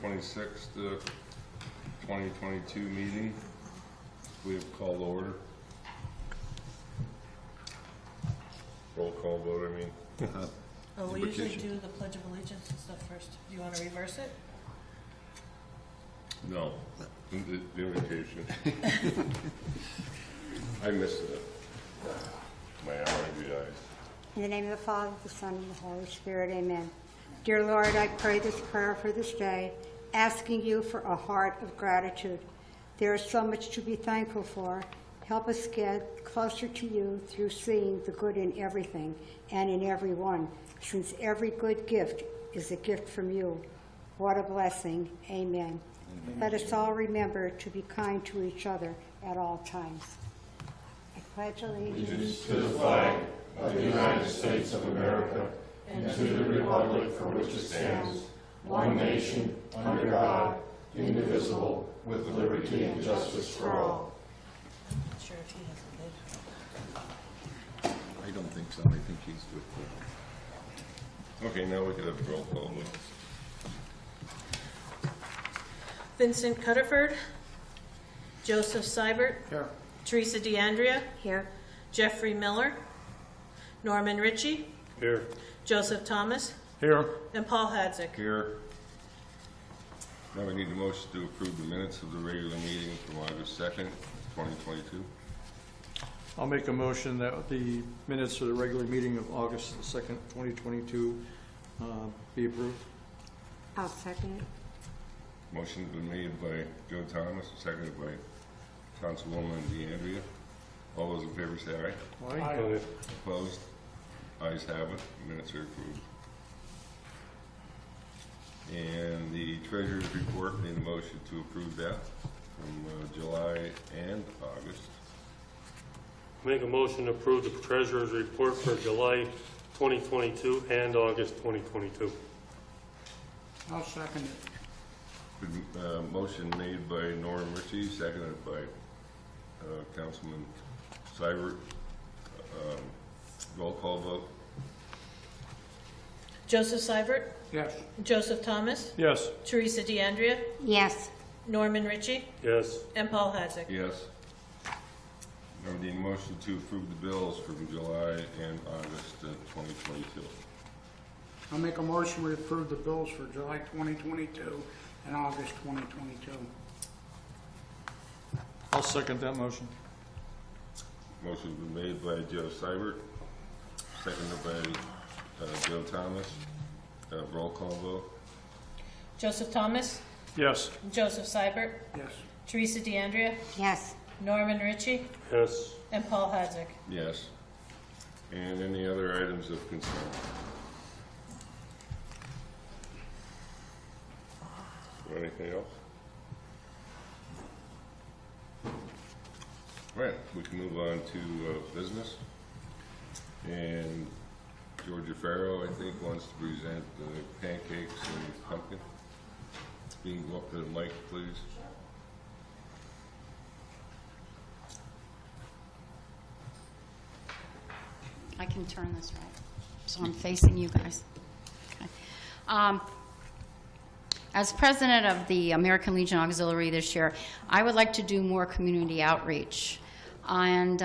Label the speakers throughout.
Speaker 1: 26th, 2022 meeting. We have called order. Roll call vote, I mean.
Speaker 2: Oh, we usually do the Pledge of Allegiance and stuff first. Do you want to reverse it?
Speaker 1: No, the invitation. I missed it. My allergy eyes.
Speaker 3: In the name of the Father, the Son, and the Holy Spirit, amen. Dear Lord, I pray this prayer for this day, asking you for a heart of gratitude. There is so much to be thankful for. Help us get closer to you through seeing the good in everything and in everyone, since every good gift is a gift from you. What a blessing. Amen. Let us all remember to be kind to each other at all times. I pledge allegiance
Speaker 4: to the flag of the United States of America and to the republic for which it stands, one nation, under God, indivisible, with liberty and justice for all.
Speaker 2: I'm not sure if he has a bid.
Speaker 5: I don't think so. I think he's good.
Speaker 1: Okay, now we can have a roll call vote.
Speaker 2: Vincent Cutterford, Joseph Seibert,
Speaker 4: Here.
Speaker 2: Teresa DeAndrea,
Speaker 3: here.
Speaker 2: Jeffrey Miller, Norman Ritchie,
Speaker 1: Here.
Speaker 2: Joseph Thomas,
Speaker 4: Here.
Speaker 2: and Paul Hadzik.
Speaker 1: Here. Now we need a motion to approve the minutes of the regular meeting from August 2nd, 2022.
Speaker 6: I'll make a motion that the minutes of the regular meeting of August 2nd, 2022 be approved.
Speaker 3: I'll second it.
Speaker 1: Motion's been made by Joe Thomas, seconded by Councilwoman DeAndrea. All those in favor say aye.
Speaker 6: Aye.
Speaker 1: Opposed? Ayes have it. Minutes are approved. And the treasurer's report, need a motion to approve that from July and August.
Speaker 7: Make a motion to approve the treasurer's report for July 2022 and August 2022.
Speaker 4: I'll second it.
Speaker 1: Motion made by Norm Ritchie, seconded by Councilman Seibert. Roll call vote.
Speaker 2: Joseph Seibert,
Speaker 4: Yes.
Speaker 2: Joseph Thomas,
Speaker 6: Yes.
Speaker 2: Teresa DeAndrea,
Speaker 3: Yes.
Speaker 2: Norman Ritchie,
Speaker 7: Yes.
Speaker 2: and Paul Hadzik.
Speaker 1: Yes. Now we need a motion to approve the bills from July and August 2022.
Speaker 4: I'll make a motion to approve the bills for July 2022 and August 2022.
Speaker 6: I'll second that motion.
Speaker 1: Motion's been made by Joe Seibert, seconded by Joe Thomas. Roll call vote.
Speaker 2: Joseph Thomas,
Speaker 6: Yes.
Speaker 2: Joseph Seibert,
Speaker 4: Yes.
Speaker 2: Teresa DeAndrea,
Speaker 3: Yes.
Speaker 2: Norman Ritchie,
Speaker 7: Yes.
Speaker 2: and Paul Hadzik.
Speaker 1: Yes. And any other items of concern? Or anything else? Right, we can move on to business. And Georgia Farrow, I think, wants to present the pancakes and pumpkin. You can go up to the mic, please.
Speaker 8: I can turn this right, so I'm facing you guys. Okay. As president of the American Legion Auxiliary this year, I would like to do more community outreach. And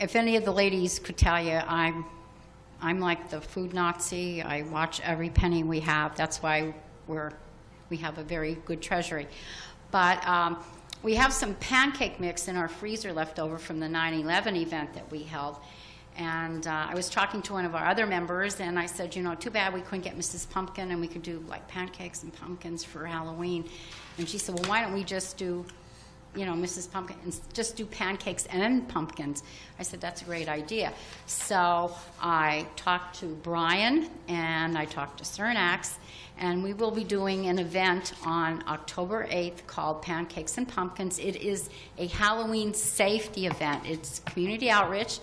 Speaker 8: if any of the ladies could tell you, I'm like the food Nazi. I watch every penny we have. That's why we have a very good treasury. But we have some pancake mix in our freezer left over from the 9/11 event that we held. And I was talking to one of our other members, and I said, you know, too bad we couldn't get Mrs. Pumpkin, and we could do like pancakes and pumpkins for Halloween. And she said, well, why don't we just do, you know, Mrs. Pumpkin, and just do pancakes and pumpkins? I said, that's a great idea. So I talked to Brian, and I talked to Cernax, and we will be doing an event on October 8th called Pancakes and Pumpkins. It is a Halloween safety event. It's community outreach.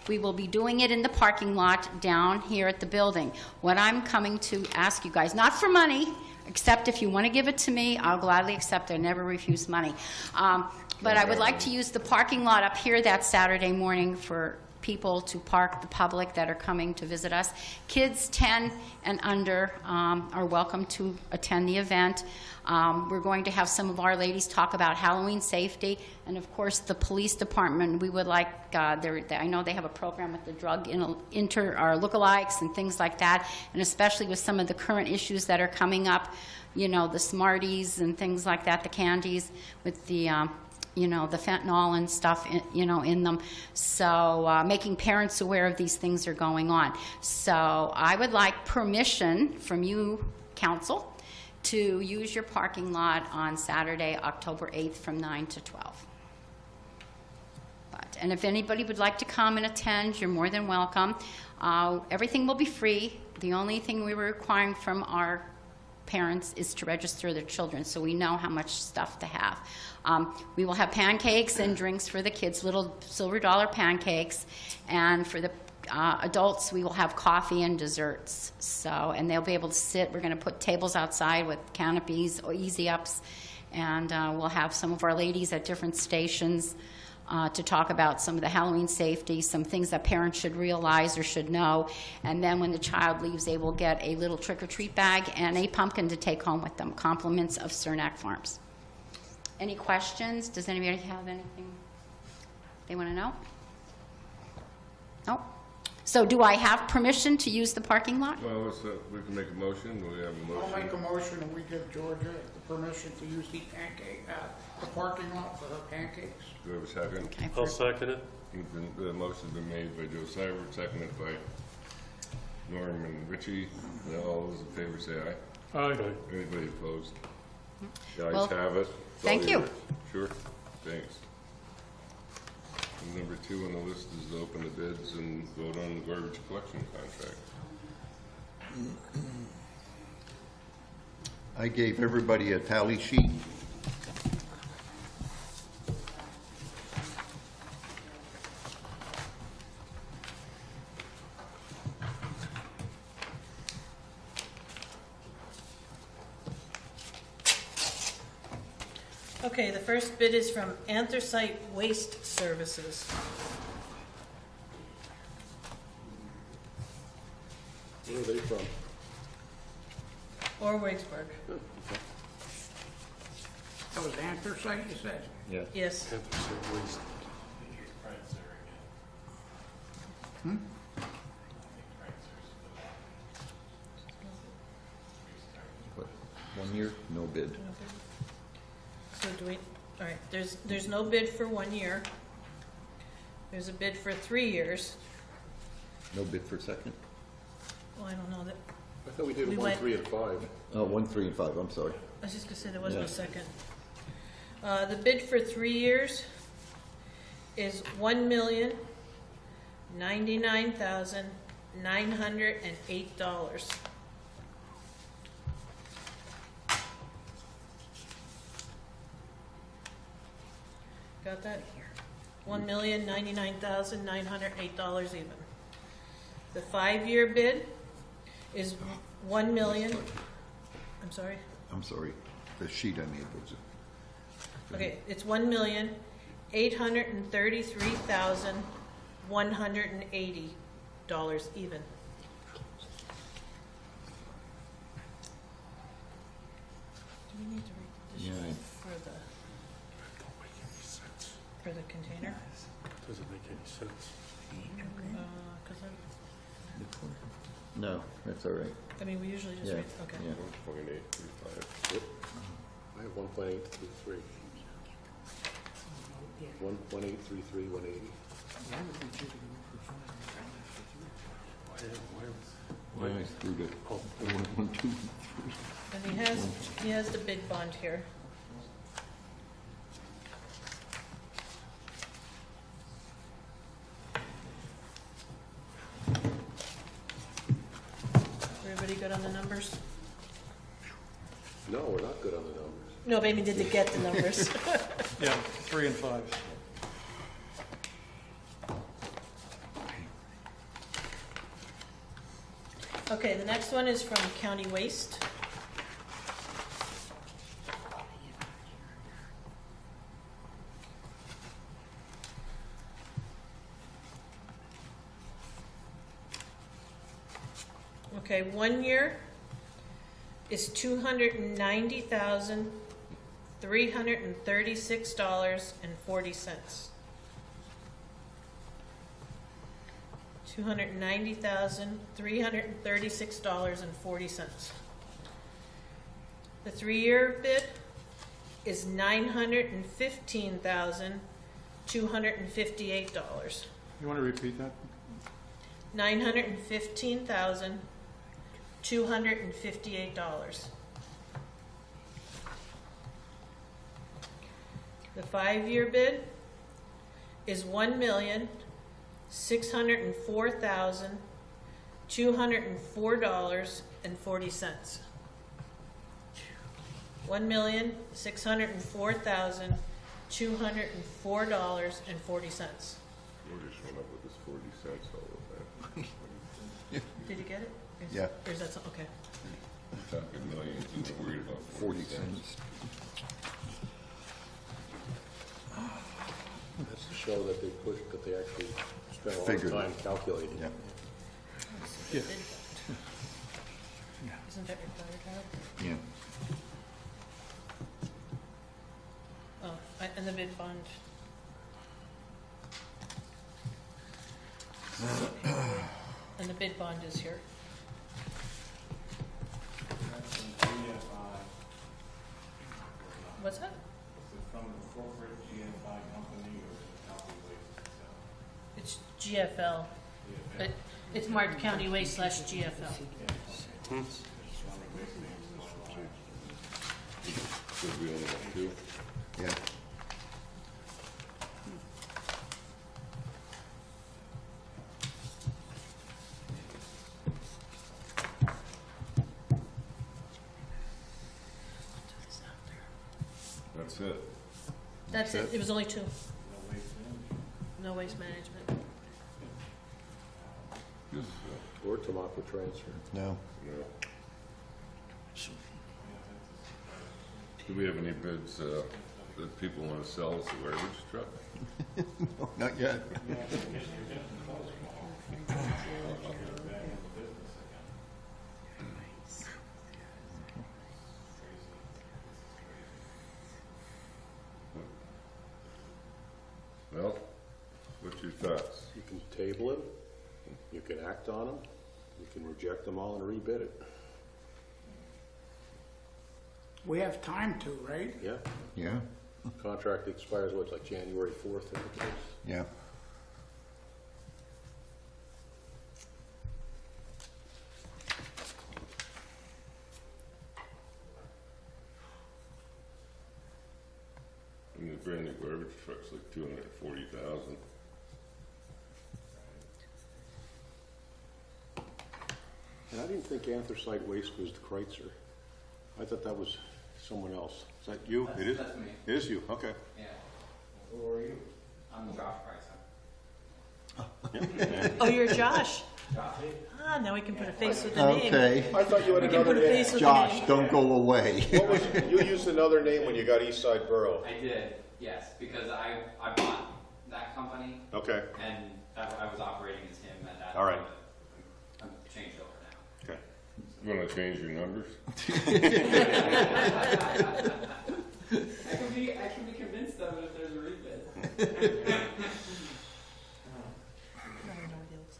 Speaker 8: We will be doing it in the parking lot down here at the building. What I'm coming to ask you guys, not for money, except if you want to give it to me, I'll gladly accept it. I never refuse money. But I would like to use the parking lot up here that Saturday morning for people to park, the public that are coming to visit us. Kids 10 and under are welcome to attend the event. We're going to have some of our ladies talk about Halloween safety, and of course the police department. We would like, I know they have a program with the drug or lookalikes and things like that, and especially with some of the current issues that are coming up, you know, the Smarties and things like that, the candies with the you know, the fentanyl and stuff, in them. So making parents aware of these things are going on. So I would like permission from you, council, to use your parking lot on Saturday, October 8th from 9 to 12. And if anybody would like to come and attend, you're more than welcome. Everything will be free. The only thing we were requiring from our parents is to register their children, so we know how much stuff to have. We will have pancakes and drinks for the kids, little silver dollar pancakes, and for the adults we will have coffee and desserts. So, and they'll be able to sit. We're going to put tables outside with canopies or easy ups, and we'll have some of our ladies at different stations to talk about some of the Halloween safety, some things that parents should realize or should know. And then when the child leaves, they will get a little trick-or-treat bag and a pumpkin to take home with them, compliments of Cernak Farms. Any questions? Does anybody have anything they want to know? No? So do I have permission to use the parking lot?
Speaker 1: Well, we can make a motion. Do we have a motion?
Speaker 9: I'll make a motion and we give Georgia the permission to use the parking lot for her pancakes.
Speaker 1: Do we have a second?
Speaker 8: Okay,
Speaker 7: I'll second it.
Speaker 1: The motion's been made by Joe Seibert, seconded by Norm and Richie. All those in favor say aye.
Speaker 7: Aye.
Speaker 1: Anybody opposed? The ayes
Speaker 8: Well,
Speaker 1: have it. It's
Speaker 8: thank
Speaker 1: all
Speaker 8: you.
Speaker 1: yours. Sure, thanks. And number 2 on the list is to open the bids and vote on the garbage collection contract.
Speaker 5: I gave everybody a tally sheet.
Speaker 2: Okay, the first bid is from Anthracite Waste Services.
Speaker 4: Where are they from?
Speaker 2: Or Wigsburg.
Speaker 9: That was anthracite, you said?
Speaker 5: Yeah.
Speaker 2: Yes.
Speaker 5: What, 1 year? No bid.
Speaker 2: So do we, all right, there's no bid for 1 year. There's a bid for 3 years.
Speaker 5: No bid for second?
Speaker 2: Well, I don't know that,
Speaker 4: I thought we did
Speaker 2: We
Speaker 4: 1,
Speaker 2: went-
Speaker 4: 3, and 5.
Speaker 5: Oh, 1, 3, and 5, I'm sorry.
Speaker 2: I was just gonna say there was no
Speaker 5: Yeah.
Speaker 2: second. The bid for 3 years is $1,099,908. Got that? $1,099,908 even. The 5-year bid is $1 million. I'm sorry?
Speaker 5: I'm sorry. The sheet I made was,
Speaker 2: Okay, it's $1,833,180 even. Do we need to read this
Speaker 5: Yeah.
Speaker 2: for the container?
Speaker 7: Doesn't make any sense.
Speaker 2: 'Cause
Speaker 5: no, that's all right.
Speaker 2: I mean, we usually just
Speaker 5: Yeah,
Speaker 2: read, okay.
Speaker 5: yeah.
Speaker 1: 1.835.
Speaker 4: Yep. I have 1.833. 1.833, 180.
Speaker 5: Why I screwed it.
Speaker 7: Oh.
Speaker 5: 1, 2, 3.
Speaker 2: And he has the bid bond here. Everybody good on the numbers?
Speaker 4: No, we're not good on the numbers.
Speaker 2: No, but I mean, did they get the numbers?
Speaker 6: Yeah, 3 and 5.
Speaker 2: Okay, the next one is from County Waste. Okay, 1 year is $290,336.40. $290,336.40. The 3-year bid is $915,258.
Speaker 6: You want to repeat that?
Speaker 2: $915,258. The 5-year bid is $1,604,204.40. $1,604,204.40.
Speaker 1: We're just went up with this 40 cents all of that.
Speaker 2: Did you get it?
Speaker 5: Yeah.
Speaker 2: Or is that some, okay.
Speaker 1: We're talking millions and we're worried about
Speaker 5: 40 cents.
Speaker 4: That's to show that they pushed, that they actually spent a lot
Speaker 5: Figured.
Speaker 4: of time calculating.
Speaker 5: Yeah.
Speaker 6: Yeah.
Speaker 2: Isn't that required, Howard?
Speaker 5: Yeah.
Speaker 2: Oh, and the bid bond. And the bid bond is here. What's that?
Speaker 10: From the corporate GFI company or County Waste itself?
Speaker 2: It's GFL. But it's Martin County Waste / GFL.
Speaker 1: Should we only have 2?
Speaker 5: Yeah.
Speaker 1: That's it.
Speaker 2: That's it. It was only 2.
Speaker 10: No waste management?
Speaker 2: No waste management.
Speaker 1: Just,
Speaker 4: Or Tamaka transfer.
Speaker 5: No.
Speaker 1: no. Do we have any bids that people want to sell us a garbage truck?
Speaker 5: No, not yet.
Speaker 1: Well, what's your thoughts?
Speaker 4: You can table it, you can act on them, you can reject them all and rebid it.
Speaker 9: We have time to, right?
Speaker 4: Yeah,
Speaker 5: Yeah.
Speaker 4: contract expires, what, like January 4th in the case?
Speaker 5: Yeah.
Speaker 1: I mean, the brand new garbage truck's like 240,000.
Speaker 4: And I didn't think anthracite waste was the Kreitzer. I thought that was someone else. Is that you? It is?
Speaker 11: That's me.
Speaker 4: It is you, okay.
Speaker 11: Yeah. Who are you? I'm Josh Price.
Speaker 2: Oh, you're Josh.
Speaker 11: Josh?
Speaker 2: Ah, now we can put a face with the name.
Speaker 5: Okay.
Speaker 4: I thought you had
Speaker 2: We can put a face with the
Speaker 5: Josh,
Speaker 2: name.
Speaker 5: don't go away.
Speaker 4: What was, you used another name when you got Eastside Borough.
Speaker 11: I did, yes, because I bought that company
Speaker 4: Okay,
Speaker 11: and I was operating as him at that
Speaker 4: All right.
Speaker 11: moment. I'm changed over now.
Speaker 4: okay.
Speaker 1: You want to change your numbers?
Speaker 11: I can be convinced of it if there's a rebid.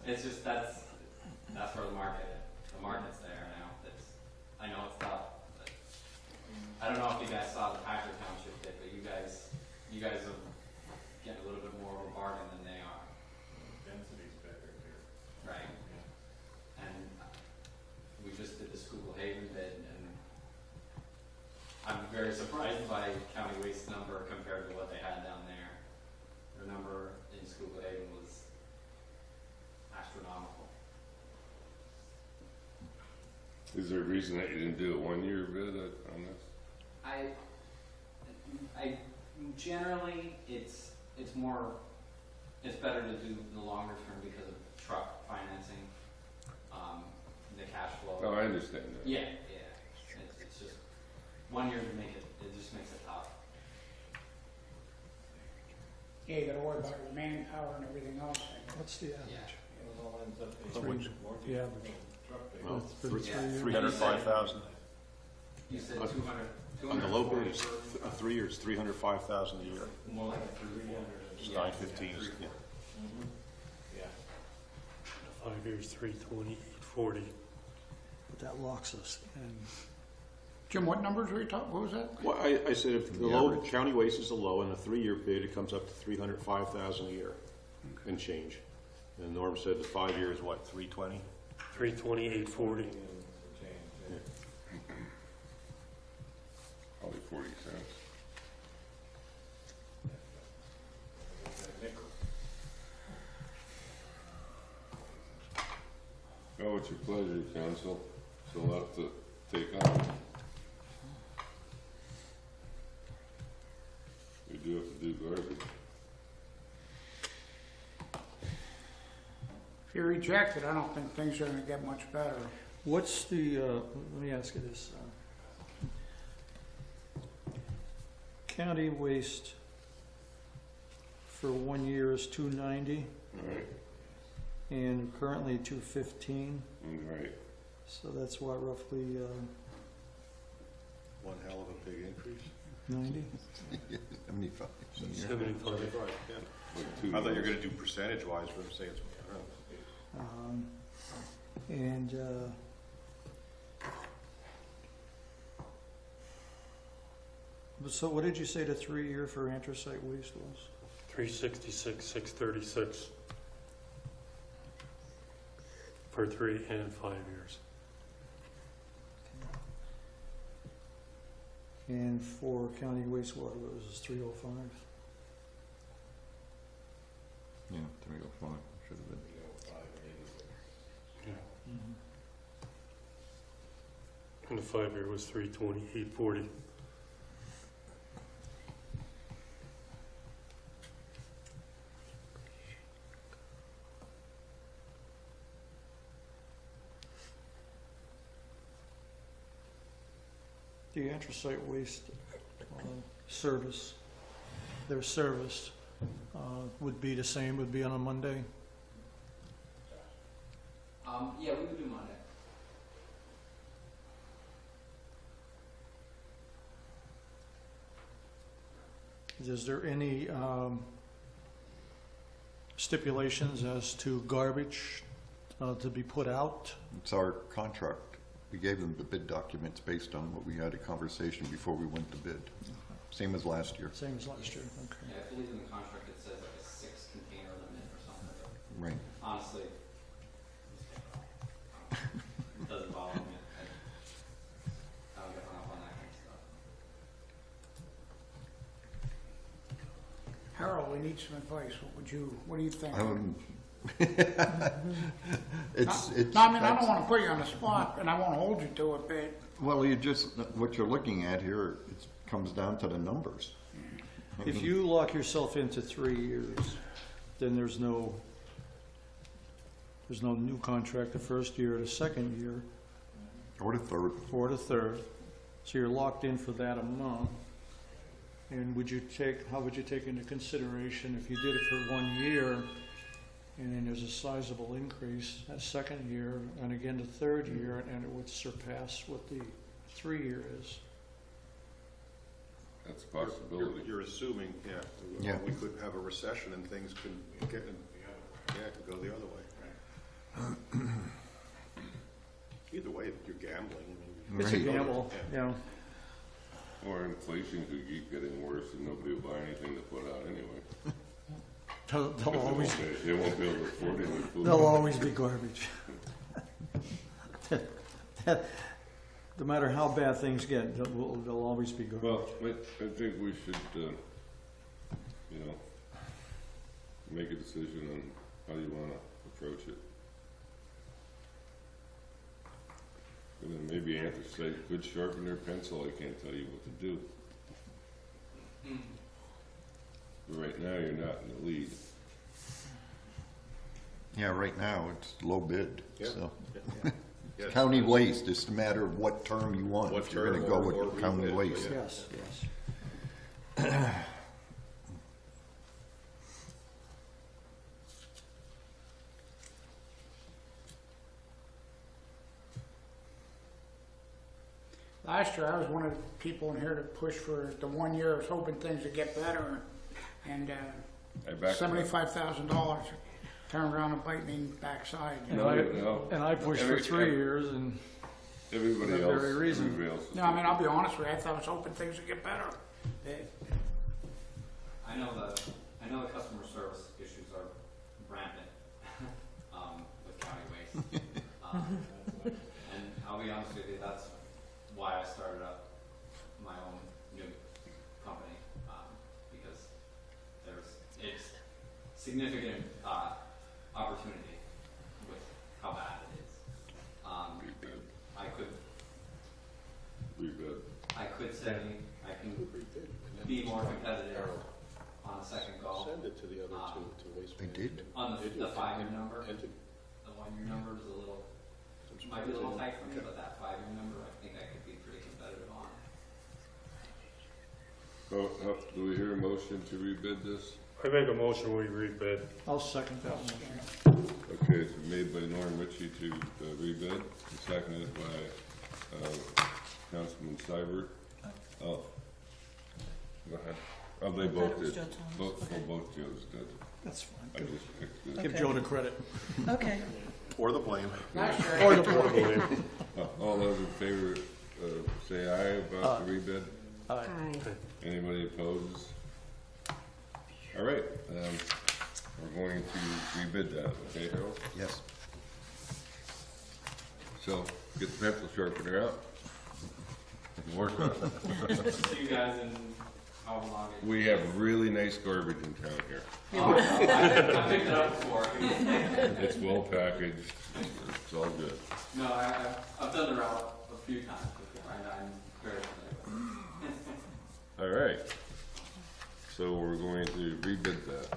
Speaker 11: It's just that's where the market's there now. I know it's tough. But I don't know if you guys saw the Packer Township bid, but you guys are getting a little bit more of a bargain than they are.
Speaker 10: Density's better here.
Speaker 11: Right. And we just did the Schuylkill Haven bid, and I'm very surprised by County Waste's number compared to what they had down there. Their number in Schuylkill Haven was astronomical.
Speaker 1: Is there a reason that you didn't do a 1-year bid on this?
Speaker 11: I generally, it's better to do the longer term because of truck financing, the cash flow.
Speaker 1: No, I understand that.
Speaker 11: Yeah. It's just 1 year to make it just makes it tough.
Speaker 9: Yeah, you gotta worry about your manpower and everything else.
Speaker 6: What's the
Speaker 11: Yeah.
Speaker 6: average?
Speaker 10: It all ends up
Speaker 6: How
Speaker 10: being
Speaker 6: much?
Speaker 10: more
Speaker 6: The average. For 3 years?
Speaker 4: 305,000.
Speaker 11: You said 200.
Speaker 4: On the low bid, it's 3 years, 305,000 a year.
Speaker 11: More like a 300.
Speaker 4: It's 915, yeah.
Speaker 7: 5 years, 320, 840.
Speaker 6: But that locks us in.
Speaker 9: Jim, what numbers were you talking, what was that?
Speaker 4: Well, I said if the low, county waste is the low, and a 3-year bid, it comes up to 305,000 a year and change. And Norm said the 5 years, what, 320?
Speaker 7: 320, 840.
Speaker 1: Probably 40 cents. Oh, it's your pleasure, council. It's a lot to take on. We do have to do garbage.
Speaker 9: If you reject it, I don't think things are gonna get much better.
Speaker 6: What's the, let me ask you this. County waste for 1 year is $290,
Speaker 1: All right,
Speaker 6: and currently $215.
Speaker 1: right.
Speaker 6: So that's what, roughly
Speaker 4: One hell of a big increase.
Speaker 6: 90?
Speaker 5: 75.
Speaker 7: 75.
Speaker 4: Yeah.
Speaker 1: Like 2
Speaker 4: I thought you were
Speaker 1: years.
Speaker 4: gonna do percentage-wise, but I'm saying it's, I don't know.
Speaker 6: And so what did you say the 3 year for anthracite waste was?
Speaker 7: 366, 636 for 3 and 5 years.
Speaker 6: And for county wastewater, it was 305.
Speaker 5: Yeah, 305, should have been.
Speaker 7: And the 5 year was 320, 840.
Speaker 6: The anthracite waste service, their service would be the same, would be on a Monday?
Speaker 11: Yeah, we would do Monday.
Speaker 6: Is there any stipulations as to garbage to be put out?
Speaker 5: It's our contract. We gave them the bid documents based on what we had a conversation before we went to bid. Same as last year.
Speaker 6: Same as last year, okay.
Speaker 11: Yeah, I believe in the contract it says like a 6 container limit or something. But
Speaker 5: Right.
Speaker 11: honestly, it doesn't bother me. I don't get hung up on that kind of stuff.
Speaker 9: Harold, we need some advice. What do you think?
Speaker 5: It's.
Speaker 9: No, I mean, I don't wanna put you on the spot, and I won't hold you to it, but
Speaker 5: Well, what you're looking at here, it comes down to the numbers.
Speaker 6: If you lock yourself into 3 years, then there's no new contract the first year or the second year
Speaker 5: Or the third.
Speaker 6: or the third. So you're locked in for that amount. And how would you take into consideration if you did it for 1 year and then there's a sizable increase that second year and again the third year, and it would surpass what the 3 year is?
Speaker 1: That's a possibility.
Speaker 4: You're assuming,
Speaker 5: Yeah.
Speaker 4: we could have a recession and things could get, it could go the other way. Either way, you're gambling.
Speaker 6: It's a
Speaker 5: Right.
Speaker 6: gamble, yeah.
Speaker 1: Or inflation could keep getting worse and nobody will buy anything to put out anyway.
Speaker 6: They'll always,
Speaker 1: They won't be able to afford any food.
Speaker 6: there'll always be garbage. No matter how bad things get, there'll always be garbage.
Speaker 1: Well, I think we should, make a decision on how you want to approach it. And then maybe anthracite could sharpen their pencil. I can't tell you what to do. But right now, you're not in the lead.
Speaker 5: Yeah, right now, it's low bid,
Speaker 4: Yeah.
Speaker 5: so.
Speaker 4: Yeah.
Speaker 5: County waste, it's a matter of what term you want.
Speaker 4: What
Speaker 5: If you're gonna
Speaker 4: term
Speaker 5: go
Speaker 4: or
Speaker 5: with county
Speaker 4: rebid,
Speaker 5: waste.
Speaker 4: yeah.
Speaker 6: Yes.
Speaker 9: Last year, I was one of the people in here to push for the 1 year, I was hoping things would get better, and
Speaker 1: I back it up.
Speaker 9: $75,000 turned around and bite me in the backside. You know?
Speaker 1: No.
Speaker 6: And I pushed for 3 years, and
Speaker 1: Everybody
Speaker 6: For that
Speaker 1: else
Speaker 6: very reason.
Speaker 1: prevails.
Speaker 9: No, I mean, I'll be honest with you, I was hoping things would get better.
Speaker 11: I know the customer service issues are rampant, with county waste. And I'll be honest with you, that's why I started up my own new company, because it's significant, opportunity with how bad it is. I could say I can be more competitive on the second go.
Speaker 4: Send it to the other two, to waste.
Speaker 5: They did?
Speaker 11: On the 5-year number, the 1-year number is might be a little tight for me, but that 5-year number, I think I could be pretty competitive on.
Speaker 1: Do we hear a motion to rebid this?
Speaker 7: I make a motion, we rebid.
Speaker 6: I'll second that motion.
Speaker 1: Okay, it's been made by Norm Ritchie to rebid, and seconded by Councilman Seibert. Oh, go ahead. Oh, they both
Speaker 2: it was
Speaker 1: did.
Speaker 2: Joe Thomas.
Speaker 1: Both Joes did.
Speaker 6: That's fine.
Speaker 1: I just picked the.
Speaker 6: Give
Speaker 2: Okay.
Speaker 6: Joe the credit.
Speaker 2: Okay.
Speaker 5: Or the blame.
Speaker 6: Or the board.
Speaker 1: All those in favor, say aye about the rebid.
Speaker 6: Aye.
Speaker 1: Anybody opposed? All right, we're going to rebid that, okay, Harold?
Speaker 5: Yes.
Speaker 1: So, get the pencil sharpener out. And work on it.
Speaker 11: See you guys in however long it
Speaker 1: We have really nice garbage in town here.
Speaker 11: I picked it up before.
Speaker 1: It's well packaged, it's all good.
Speaker 11: No, I've done the route a few times before, and I'm very familiar.
Speaker 1: All right. So we're going to rebid that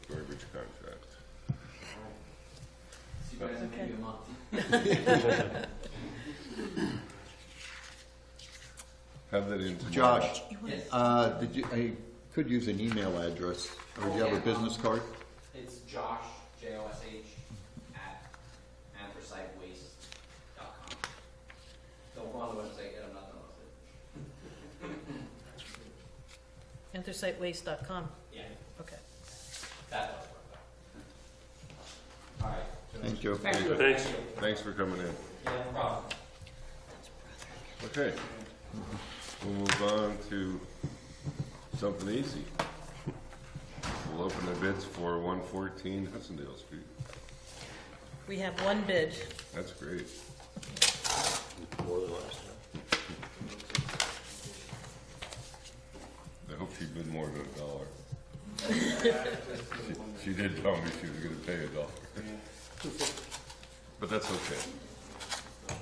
Speaker 1: garbage contract.
Speaker 11: See you guys in maybe a month.
Speaker 1: Have that in tomorrow.
Speaker 5: Josh,
Speaker 11: Yes.
Speaker 5: I could use an email address, or do you have a business card?
Speaker 11: It's Josh, Josh, at anthracitewaste.com. Don't go on the website yet, I'm not done with it.
Speaker 2: Anthracitewaste.com.
Speaker 11: Yeah,
Speaker 2: Okay.
Speaker 11: that does work though. All right.
Speaker 5: Thank you.
Speaker 7: Thanks.
Speaker 1: Thanks for coming in.
Speaker 11: Yeah, no problem.
Speaker 1: Okay. We'll move on to something easy. We'll open the bids for 114 Hudsondale Street.
Speaker 2: We have one bid.
Speaker 1: That's great.
Speaker 4: More than last time.
Speaker 1: I hope she bid more than $1. She did tell me she was gonna pay $1. But that's okay.
Speaker 2: Oh,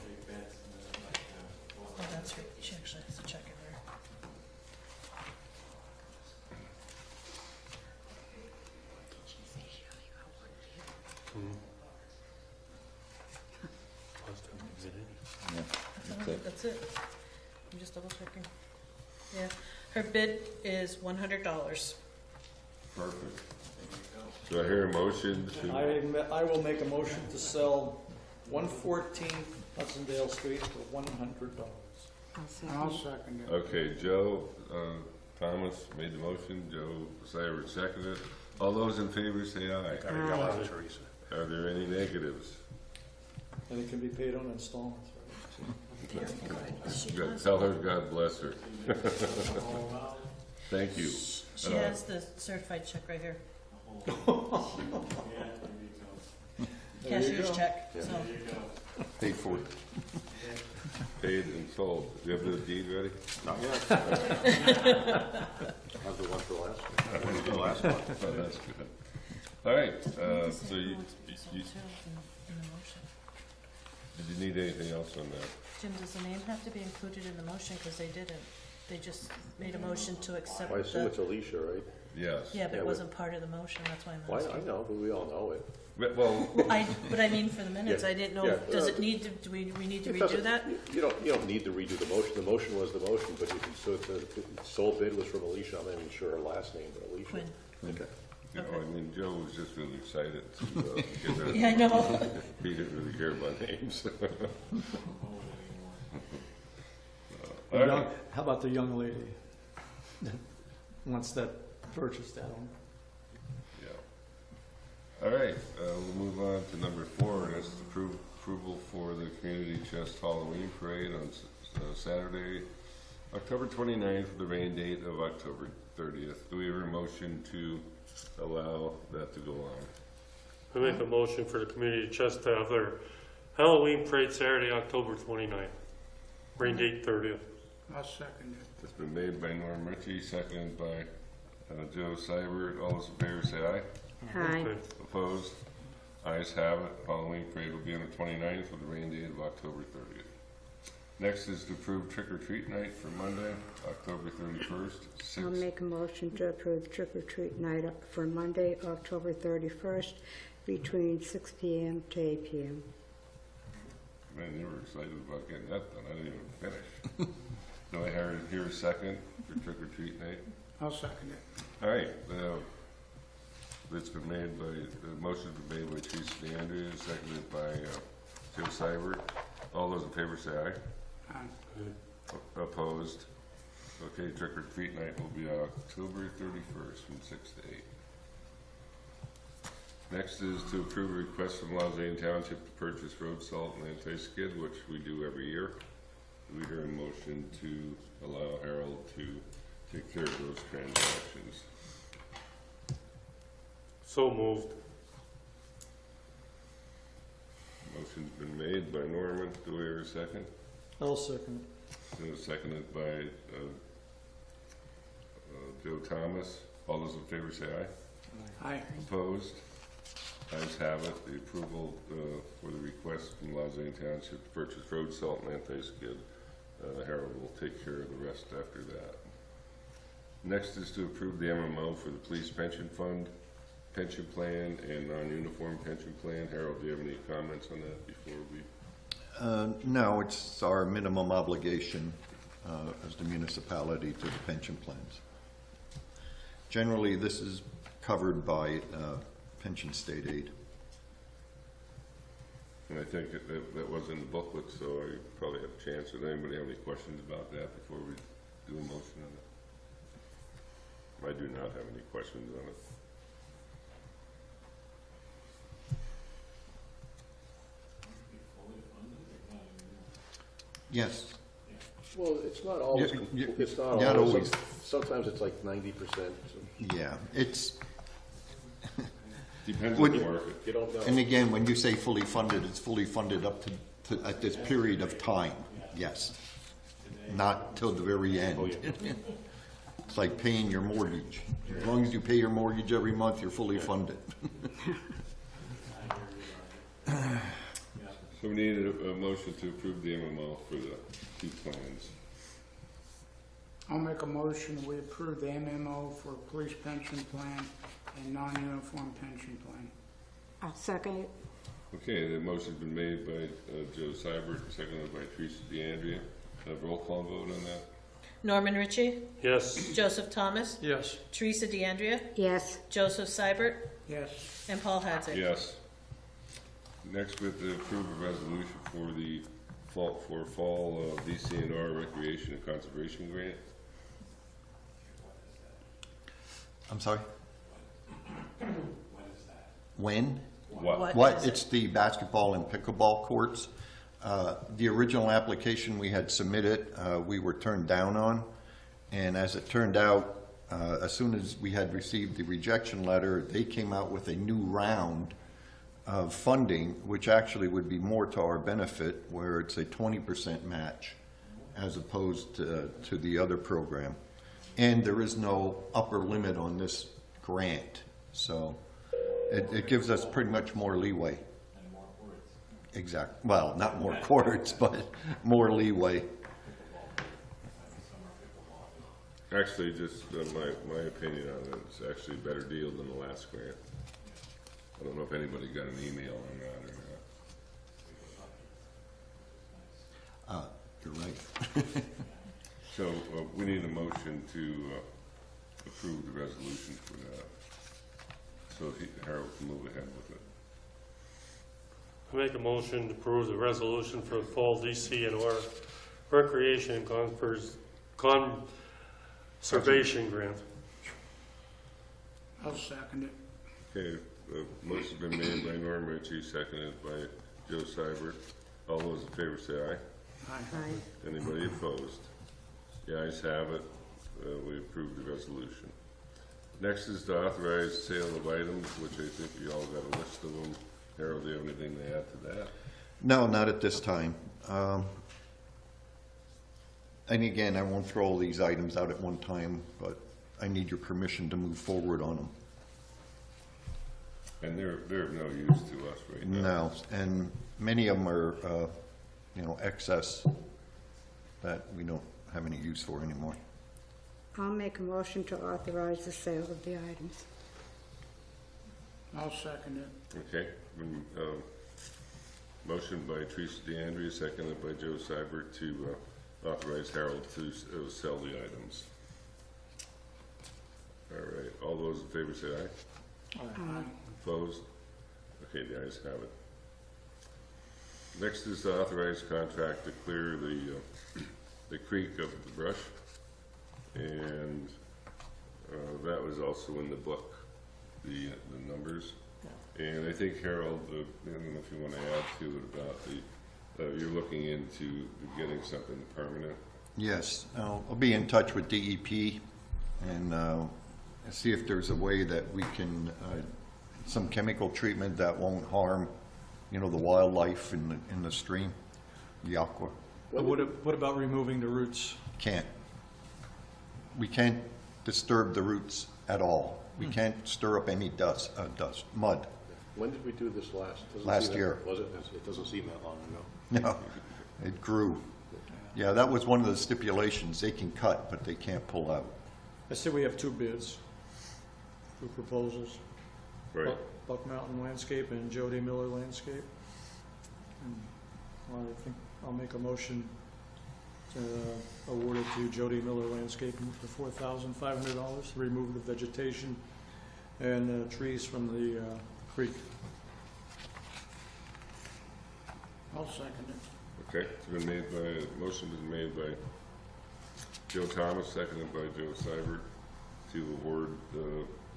Speaker 2: that's right. She actually has to check it there. That's it. I'm just double checking. Yeah, her bid is $100.
Speaker 1: Perfect. Do I hear a motion to,
Speaker 6: I will make a motion to sell 114 Hudsondale Street for $100.
Speaker 9: I'll second it.
Speaker 1: okay, Joe Thomas made the motion, Joe Seibert seconded. All those in favor say aye.
Speaker 4: Teresa.
Speaker 1: Are there any negatives?
Speaker 6: And it can be paid on installments, right?
Speaker 1: Good. Tell her God bless her. Thank you.
Speaker 2: She has the certified check right here. Cashier's
Speaker 6: go.
Speaker 2: check, so.
Speaker 5: Paid for it.
Speaker 1: Paid and sold. Do you have the deed ready?
Speaker 4: How's the one for last one?
Speaker 5: The last one.
Speaker 1: Oh, that's good. All right, so you, did you need anything else on that?
Speaker 2: Jim, does the name have to be included in the motion? Because they didn't. They just made a motion to accept
Speaker 4: I assume it's
Speaker 2: the.
Speaker 4: Alicia, right?
Speaker 1: Yes.
Speaker 2: Yeah, but
Speaker 4: Yeah,
Speaker 2: it
Speaker 4: we-
Speaker 2: wasn't part of the motion, that's why I'm
Speaker 4: Well, I
Speaker 2: asking.
Speaker 4: know, but we all know it.
Speaker 1: Well,
Speaker 2: But I mean for the minutes,
Speaker 4: Yeah,
Speaker 2: I didn't know,
Speaker 4: yeah,
Speaker 2: does it need to, do we need to
Speaker 4: It
Speaker 2: redo
Speaker 4: doesn't-
Speaker 2: that?
Speaker 4: You don't need to redo the motion. The motion was the motion, but so the sole bid was from Alicia. I'm not even sure her last name, but Alicia.
Speaker 2: Quinn.
Speaker 4: Okay.
Speaker 1: you know, I mean, Joe was just really excited to get that.
Speaker 2: Yeah, I know.
Speaker 1: He didn't really care about names.
Speaker 6: The
Speaker 1: All
Speaker 6: young-
Speaker 1: right.
Speaker 6: How about the young lady that wants that purchased that one?
Speaker 1: Yeah. All right, we'll move on to number 4, and that's approval for the Community Chest Halloween Parade on Saturday, October 29th, with the rain date of October 30th. Do we have a motion to allow that to go on?
Speaker 7: I make a motion for the community chest to have their Halloween parade Saturday, October 29th. Rain date 30th.
Speaker 9: I'll second it.
Speaker 1: It's been made by Norm Ritchie, seconded by Joe Seibert. All those in favor say aye.
Speaker 3: Aye.
Speaker 7: Okay.
Speaker 1: Opposed? Ayes have it. Halloween parade will be on the 29th with the rain date of October 30th. Next is to approve trick-or-treat night for Monday, October 31st,
Speaker 3: I'll
Speaker 1: 6.
Speaker 3: make a motion to approve trick-or-treat night up for Monday, October 31st, between 6 p.m. to 8 p.m.
Speaker 1: Man, you were excited about getting that done. I didn't even finish. Do I hear a second for trick-or-treat night?
Speaker 9: I'll second it.
Speaker 1: All right, it's been made by, the motion's been made by Teresa DeAndrea, seconded by Joe Seibert. All those in favor say aye.
Speaker 9: Aye.
Speaker 1: Opposed? Okay, trick-or-treat night will be October 31st from 6 to 8. Next is to approve a request from Lausanne Township to purchase road salt and anti-skid, which we do every year. We hear a motion to allow Harold to take care of those transactions.
Speaker 7: So moved.
Speaker 1: Motion's been made by Norman. Do we hear a second?
Speaker 6: I'll second.
Speaker 1: And seconded by Joe Thomas. All those in favor say aye.
Speaker 9: Aye.
Speaker 1: Opposed? Ayes have it. The approval for the request from Lausanne Township to purchase road salt and anti-skid. Harold will take care of the rest after that. Next is to approve the MMO for the police pension fund, pension plan, and non-uniform pension plan. Harold, do you have any comments on that before we?
Speaker 5: No, it's our minimum obligation as the municipality to the pension plans. Generally, this is covered by pension state aid.
Speaker 1: And I think that was in the booklet, so I probably have a chance. Does anybody have any questions about that before we do a motion on it? I do not have any questions on it.
Speaker 5: Yes.
Speaker 4: Well, it's not always, it's not
Speaker 5: not
Speaker 4: always,
Speaker 5: always.
Speaker 4: sometimes it's like 90%.
Speaker 5: Yeah, it's,
Speaker 1: Depends
Speaker 5: Would-
Speaker 1: on the market.
Speaker 4: You don't know.
Speaker 5: and again, when you say fully funded, it's fully funded up to at this period of time, yes. Not till the very end.
Speaker 4: Oh, yeah.
Speaker 5: It's like paying your mortgage. As long as you pay your mortgage every month, you're fully funded.
Speaker 1: So we need a motion to approve the MMO for the two plans.
Speaker 9: I'll make a motion, we approve the MMO for police pension plan and non-uniform pension plan.
Speaker 3: I'll second it.
Speaker 1: Okay, the motion's been made by Joe Seibert, seconded by Teresa DeAndrea. Have a roll call vote on that?
Speaker 2: Norman Ritchie,
Speaker 7: Yes.
Speaker 2: Joseph Thomas,
Speaker 6: Yes.
Speaker 2: Teresa DeAndrea,
Speaker 3: Yes.
Speaker 2: Joseph Seibert,
Speaker 9: Yes.
Speaker 2: and Paul Hadzik.
Speaker 1: Yes. Next, we have to approve a resolution for the fall DCNR Recreation and Conservation Grant.
Speaker 5: I'm sorry? When?
Speaker 1: What?
Speaker 5: What,
Speaker 2: is it?
Speaker 5: it's the basketball and pickleball courts. The original application we had submitted, we were turned down on. And as it turned out, as soon as we had received the rejection letter, they came out with a new round of funding, which actually would be more to our benefit, where it's a 20% match as opposed to the other program. And there is no upper limit on this grant. So it gives us pretty much more leeway.
Speaker 10: And more words.
Speaker 5: Exact. Well, not more courts, but more leeway.
Speaker 1: Actually, just my opinion on it, it's actually a better deal than the last grant. I don't know if anybody got an email on that or not.
Speaker 5: You're right.
Speaker 1: So we need a motion to approve the resolution for that. So Harold can move ahead with it.
Speaker 7: I make a motion to approve the resolution for the fall DCNR Recreation and Conservation Grant.
Speaker 9: I'll second it.
Speaker 1: Okay, motion's been made by Norm Ritchie, seconded by Joe Seibert. All those in favor say aye.
Speaker 9: Aye.
Speaker 1: Anybody opposed? The ayes have it. We approve the resolution. Next is to authorize sale of items, which I think you all got a list of them. Harold, do you have anything to add to that?
Speaker 5: No, not at this time. And again, I won't throw all these items out at one time, but I need your permission to move forward on them.
Speaker 1: And they're of no use to us right now.
Speaker 5: No, and many of them are, excess that we don't have any use for anymore.
Speaker 3: I'll make a motion to authorize the sale of the items.
Speaker 9: I'll second it.
Speaker 1: Okay, motion by Teresa DeAndrea, seconded by Joe Seibert to authorize Harold to sell the items. All right, all those in favor say aye.
Speaker 9: Aye.
Speaker 1: Opposed? Okay, the ayes have it. Next is the authorized contract to clear the creek of the brush. And that was also in the book, the numbers. And I think Harold, I don't know if you want to add to it about you're looking into getting something permanent.
Speaker 5: Yes, I'll be in touch with DEP and see if there's a way that we can, some chemical treatment that won't harm, the wildlife in the stream, the aqua.
Speaker 6: What about removing the roots?
Speaker 5: We can't disturb the roots at all. We can't stir up any mud.
Speaker 4: When did we do this last?
Speaker 5: Last year.
Speaker 4: Was it? It doesn't seem that long ago.
Speaker 5: No, it grew. Yeah, that was one of the stipulations. They can cut, but they can't pull out.
Speaker 6: I say we have two bids, two proposals.
Speaker 1: Right.
Speaker 6: Buck Mountain Landscape and Jody Miller Landscape. And I think I'll make a motion to award it to Jody Miller Landscaping for $4,500 to remove the vegetation and trees from the creek.
Speaker 9: I'll second it.
Speaker 1: Okay, motion been made by Joe Thomas, seconded by Joe Seibert to award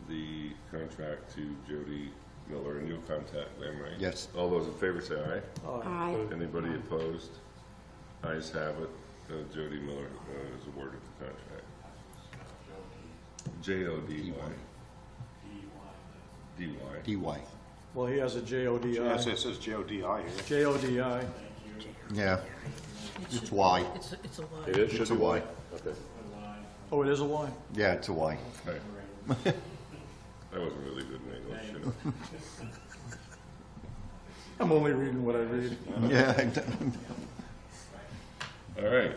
Speaker 1: the contract to Jody Miller, and you'll contact them, right?
Speaker 5: Yes.
Speaker 1: All those in favor say aye.
Speaker 3: Aye.
Speaker 1: Anybody opposed? Ayes have it. Jody Miller is awarded the contract. J-O-D-Y. D-Y.
Speaker 5: DY.
Speaker 6: Well, he has a JODI.
Speaker 4: Yes, it says JODI here.
Speaker 6: JODI.
Speaker 5: Yeah, it's Y.
Speaker 2: It's a Y.
Speaker 4: It is?
Speaker 5: It's
Speaker 4: Should
Speaker 5: a
Speaker 4: be
Speaker 5: Y.
Speaker 4: Okay.
Speaker 6: Oh, it is a Y?
Speaker 5: Yeah, it's a Y.
Speaker 1: Right. That wasn't really good in English,
Speaker 6: I'm only reading what I read.
Speaker 5: Yeah.
Speaker 1: All right.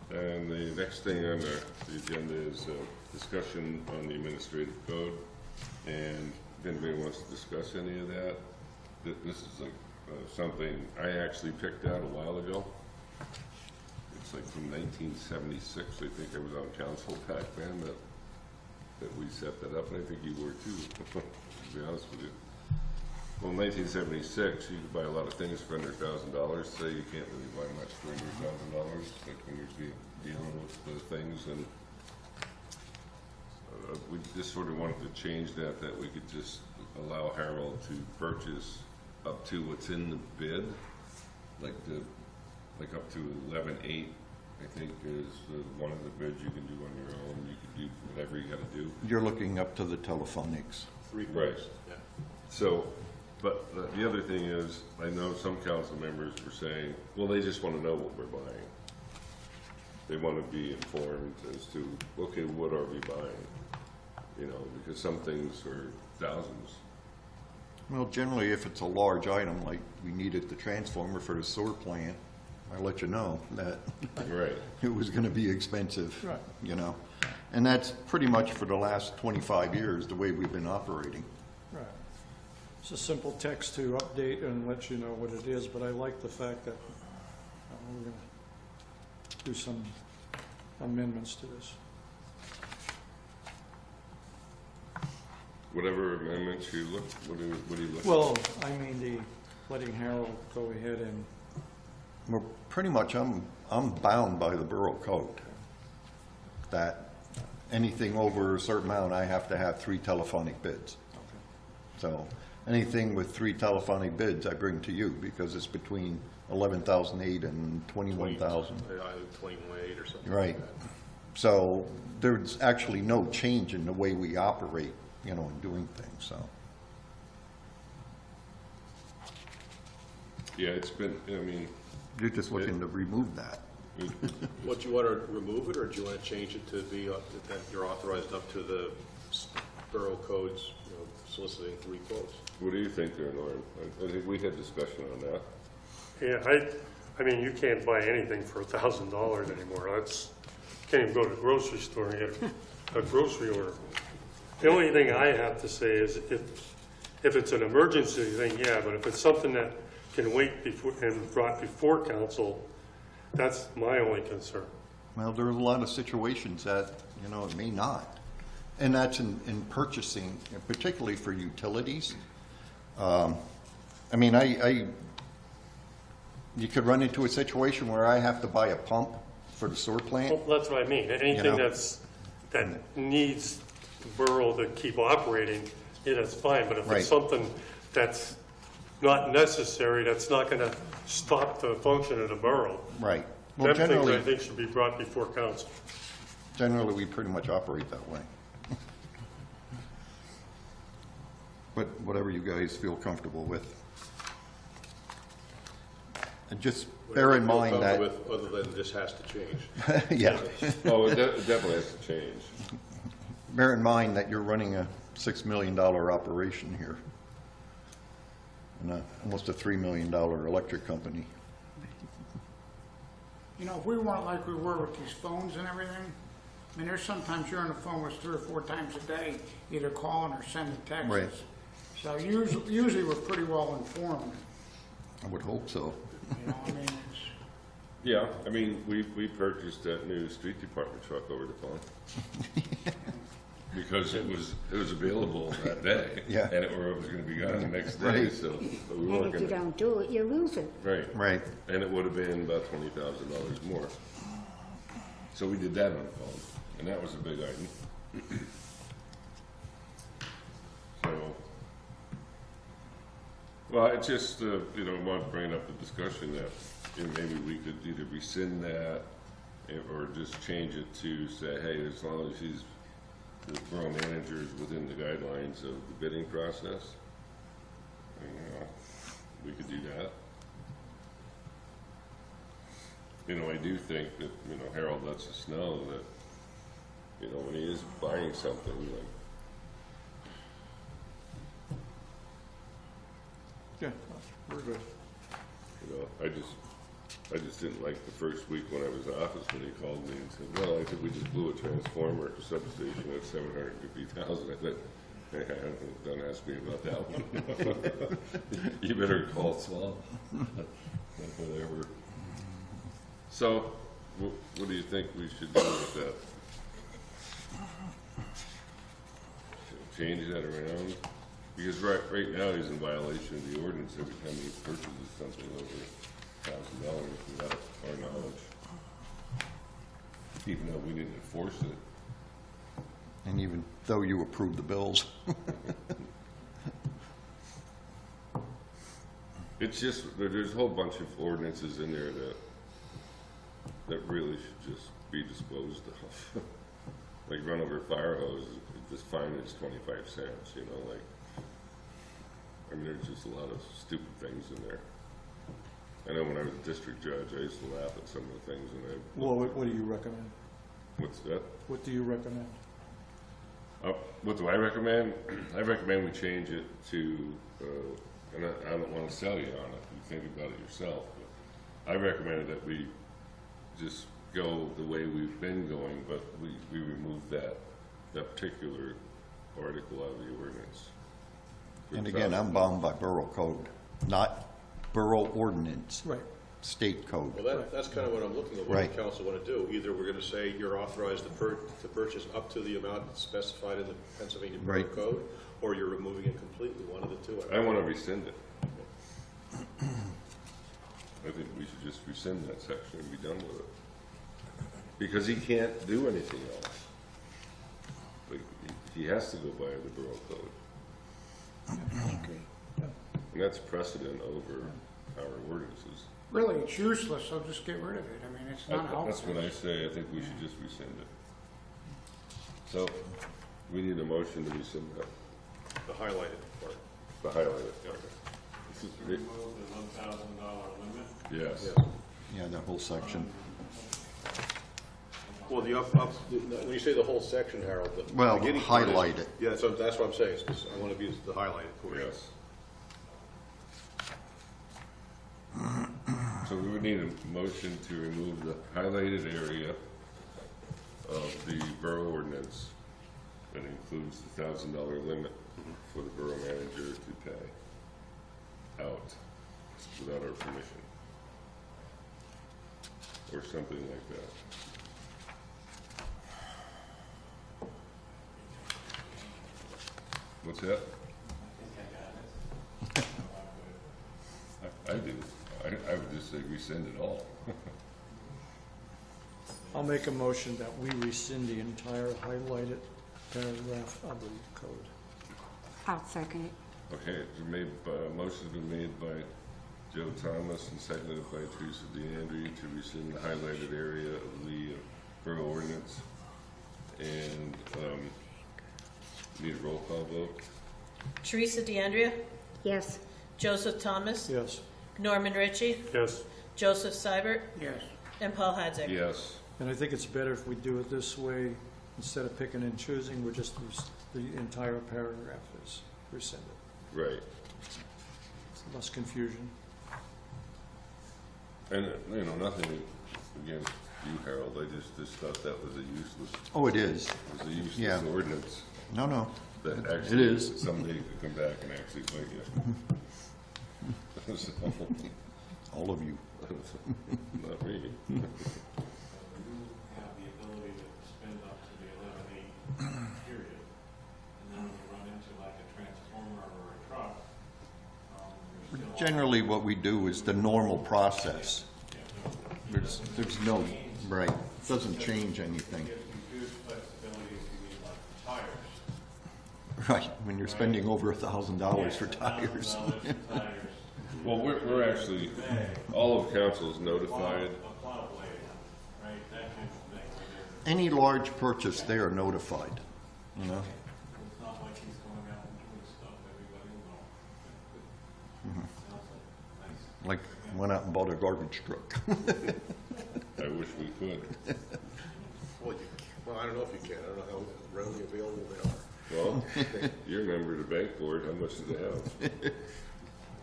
Speaker 1: And the next thing on the agenda is discussion on the administrative code. And if anybody wants to discuss any of that, this is like something I actually picked out a while ago. It's like from 1976. I think I was on council back then that we set that up, and I think you were too, to be honest with you. Well, in 1976, you could buy a lot of things for $100,000. Today, you can't really buy much for $100,000, like when you're dealing with the things. And we just sort of wanted to change that we could just allow Harold to purchase up to what's in the bid, like up to 11.8. I think is one of the bids you can do on your own. You can do whatever you got to do.
Speaker 5: You're looking up to the Telefonics.
Speaker 1: Right. Yeah. So, but the other thing is, I know some council members were saying, well, they just want to know what we're buying. They want to be informed as to, okay, what are we buying? Because some things are thousands.
Speaker 5: Well, generally, if it's a large item, like we needed the transformer for the sewer plant, I let you know that
Speaker 1: Right.
Speaker 5: it was going to be expensive,
Speaker 6: Right.
Speaker 5: And that's pretty much for the last 25 years, the way we've been operating.
Speaker 6: Right. It's a simple text to update and let you know what it is, but I like the fact that we're going to do some amendments to this.
Speaker 1: Whatever amendments you look, what do you look?
Speaker 6: Well, I mean, letting Harold go ahead and,
Speaker 5: Well, pretty much, I'm I'm bound by the borough code. That anything over a certain amount, I have to have 3 telephonic bids. So anything with 3 telephonic bids, I bring to you because it's between 11,008 and 21,000.
Speaker 4: 21.8 or something.
Speaker 5: Right. So there's actually no change in the way we operate, in doing things, so.
Speaker 1: Yeah, it's been, I mean,
Speaker 5: You're just looking to remove that.
Speaker 4: What, do you want to remove it, or do you want to change it to be, that you're authorized up to the borough codes, soliciting 3 quotes?
Speaker 1: what do you think there, Norm? I think we had discussion on that.
Speaker 7: Yeah, I mean, you can't buy anything for $1,000 anymore. Can't even go to the grocery store and get a grocery order. The only thing I have to say is if it's an emergency thing, yeah, but if it's something that can wait before, and brought before council, that's my only concern.
Speaker 5: Well, there are a lot of situations that, it may not. And that's in purchasing, particularly for utilities. I mean, you could run into a situation where I have to buy a pump for the sewer plant.
Speaker 7: Well, that's what I mean. Anything that needs the borough to keep operating, yeah, that's fine. But if
Speaker 5: Right.
Speaker 7: it's something that's not necessary, that's not going to stop the function of the borough,
Speaker 5: Right. Well,
Speaker 7: them things I
Speaker 5: generally,
Speaker 7: think should be brought before council.
Speaker 5: we pretty much operate that way. But whatever you guys feel comfortable with. And just bear in mind that,
Speaker 4: Other than this has to change.
Speaker 5: yeah,
Speaker 1: Oh, it definitely has to change.
Speaker 5: bear in mind that you're running a $6 million operation here. And almost a $3 million electric company.
Speaker 9: If we weren't like we were with these phones and everything, I mean, there's sometimes you're on the phone with 3 or 4 times a day, either calling or sending texts.
Speaker 5: Right.
Speaker 9: So usually we're pretty well informed,
Speaker 5: I would hope so.
Speaker 9: I mean, it's,
Speaker 1: Yeah, I mean, we purchased that new street department truck over the phone. Because it was available that day.
Speaker 5: Yeah.
Speaker 1: And it was gonna be gone the next day,
Speaker 5: Right.
Speaker 1: so but we
Speaker 3: And
Speaker 1: weren't
Speaker 3: if you
Speaker 1: gonna.
Speaker 3: don't do it, you lose it.
Speaker 1: Right.
Speaker 5: Right.
Speaker 1: And it would have been about $20,000 more. So we did that on the phone, and that was a big item. So, well, I just, want to bring up the discussion that, maybe we could either rescind that or just change it to say, hey, as long as the borough manager is within the guidelines of the bidding process, we could do that. I do think that, Harold lets us know that, when he is buying something, like,
Speaker 6: Yeah, we're good.
Speaker 1: I just didn't like the first week when I was in office when he called me and said, well, I think we just blew a transformer at the substation at $750,000. I thought, hey, don't ask me about that one. You better call Swell. Whatever. So, what do you think we should do with that? Change that around? Because right now he's in violation of the ordinance every time he purchases something over $1,000 without our knowledge. Even though we didn't enforce it.
Speaker 5: And even though you approve the bills.
Speaker 1: It's just, there's a whole bunch of ordinances in there that really should just be disposed of. Like run over fire hose, this fine is 25 cents, there's just a lot of stupid things in there. I know when I was a district judge, I used to laugh at some of the things
Speaker 6: Well, what do you recommend?
Speaker 1: What's that?
Speaker 6: What do you recommend?
Speaker 1: What do I recommend? I recommend we change it to, and I don't want to sell you on it, you think about it yourself, but I recommend that we just go the way we've been going, but we remove that particular article out of the ordinance.
Speaker 5: And again, I'm bound by borough code, not borough ordinance.
Speaker 6: Right.
Speaker 5: State code.
Speaker 4: Well, that's kind of what I'm looking at, what
Speaker 5: Right.
Speaker 4: the council want to do. Either we're going to say you're authorized to purchase up to the amount specified in the Pennsylvania Borough
Speaker 5: Right.
Speaker 4: Code, or you're removing it completely, one of the two.
Speaker 1: I want to rescind it. I think we should just rescind that section and be done with it. Because he can't do anything else. Like, he has to go by the Borough Code. And that's precedent over our ordinances.
Speaker 9: Really, it's useless, so just get rid of it. I mean, it's not helpful.
Speaker 1: That's what I say, I think we should just rescind it. So, we need a motion to rescind that,
Speaker 4: The highlighted part.
Speaker 1: the highlighted.
Speaker 10: Remove the $1,000 limit.
Speaker 1: Yes.
Speaker 5: Yeah, that whole section.
Speaker 4: Well, when you say the whole section, Harold, the
Speaker 5: Well,
Speaker 4: beginning part is-
Speaker 5: highlight it.
Speaker 4: Yeah, so that's what I'm saying, is 'cause I want to use the highlighted portion.
Speaker 1: Yes. So we would need a motion to remove the highlighted area of the borough ordinance that includes the $1,000 limit for the borough manager to pay out without our permission. Or something like that. What's that? I do. I would just say rescind it all.
Speaker 6: I'll make a motion that we rescind the entire highlighted paragraph of the code.
Speaker 3: I'll second it.
Speaker 1: Okay, it's been made by, motion's been made by Joe Thomas and seconded by Teresa DeAndrea to rescind the highlighted area of the borough ordinance. And, need a roll call vote?
Speaker 2: Teresa DeAndrea,
Speaker 3: Yes.
Speaker 2: Joseph Thomas,
Speaker 6: Yes.
Speaker 2: Norman Ritchie,
Speaker 7: Yes,
Speaker 2: Joseph Seibert,
Speaker 9: Yes.
Speaker 2: and Paul Hadzik.
Speaker 1: Yes.
Speaker 6: And I think it's better if we do it this way, instead of picking and choosing, we're just, the entire paragraph is rescinded.
Speaker 1: Right.
Speaker 6: It's less confusion.
Speaker 1: And, nothing against you, Harold, I just thought that was a useless,
Speaker 5: Oh, it is. Yeah.
Speaker 1: ordinance.
Speaker 5: No, no.
Speaker 1: That actually,
Speaker 5: It is.
Speaker 1: someday could come back and actually bite you. So,
Speaker 5: All of you.
Speaker 1: not me.
Speaker 10: We do have the ability to spend up to the 11/8 period. And then when you run into like a transformer or a truck, you're still.
Speaker 5: Generally, what we do is the normal process. There's no, right, it doesn't change anything.
Speaker 10: Gives you huge flexibility if you need like tires.
Speaker 5: Right, when you're spending over $1,000 for tires.
Speaker 10: $1,000 for tires.
Speaker 1: Well, we're actually, all of council is notified.
Speaker 10: A plow blade, right, that kind of thing. Where they're-
Speaker 5: Any large purchase, they are notified, you know?
Speaker 10: It's not like he's going out and doing stuff everybody will know. Sounds like nice.
Speaker 5: Like, went out and bought a garbage truck.
Speaker 1: I wish we could.
Speaker 4: Well, I don't know if you can. I don't know how readily available they are.
Speaker 1: Well, you're a member of the bank board, how much do they have?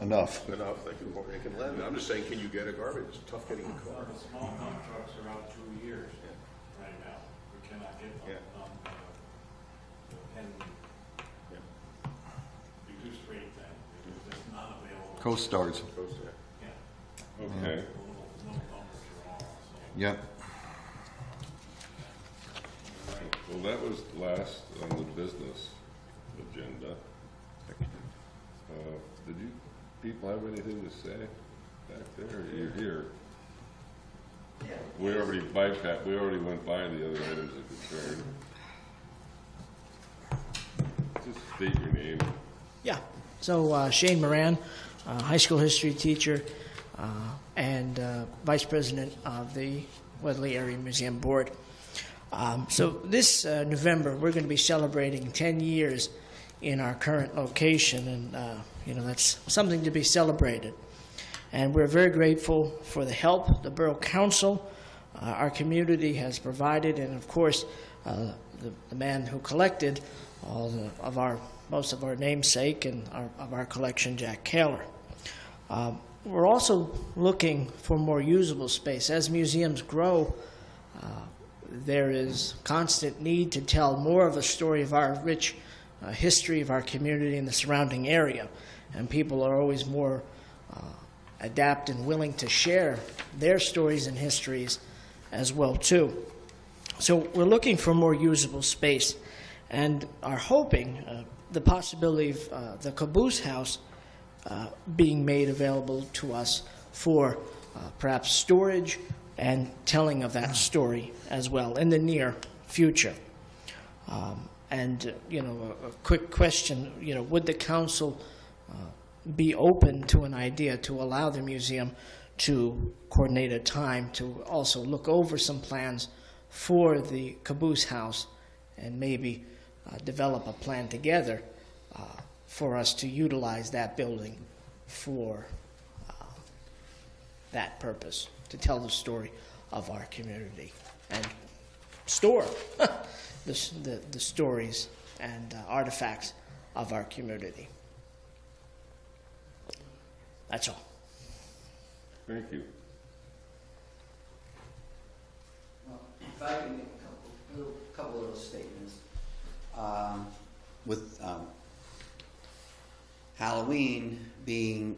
Speaker 5: Enough.
Speaker 4: Enough, they can lend. I'm just saying, can you get a garbage? It's tough getting a car.
Speaker 10: The small dump trucks are out 2 years right now. We cannot get them
Speaker 4: Yeah.
Speaker 10: and reduced rate then, because it's not available.
Speaker 5: Co-stars,
Speaker 10: Yeah,
Speaker 1: Okay,
Speaker 10: the little numbers are all, so.
Speaker 5: yep.
Speaker 1: well, that was last on the business agenda. Did you people have anything to say back there? You're here. We already went by the other items of concern. Just state your name.
Speaker 12: Yeah. So Shane Moran, high school history teacher and vice president of the Weatherly Area Museum Board. So this November, we're going to be celebrating 10 years in our current location, and that's something to be celebrated. And we're very grateful for the help the Borough Council, our community has provided, and of course, the man who collected most of our namesake and of our collection, Jack Kaler. We're also looking for more usable space. As museums grow, there is constant need to tell more of a story of our rich history of our community and the surrounding area. And people are always more adept and willing to share their stories and histories as well, too. So we're looking for more usable space and are hoping the possibility of the Caboose House being made available to us for perhaps storage and telling of that story as well in the near future. A quick question, would the council be open to an idea to allow the museum to coordinate a time to also look over some plans for the caboose house and maybe develop a plan together for us to utilize that building for that purpose, to tell the story of our community and store the stories and artifacts of our community. That's all.
Speaker 1: Thank you.
Speaker 13: Well, if I can make a couple little statements. With Halloween being,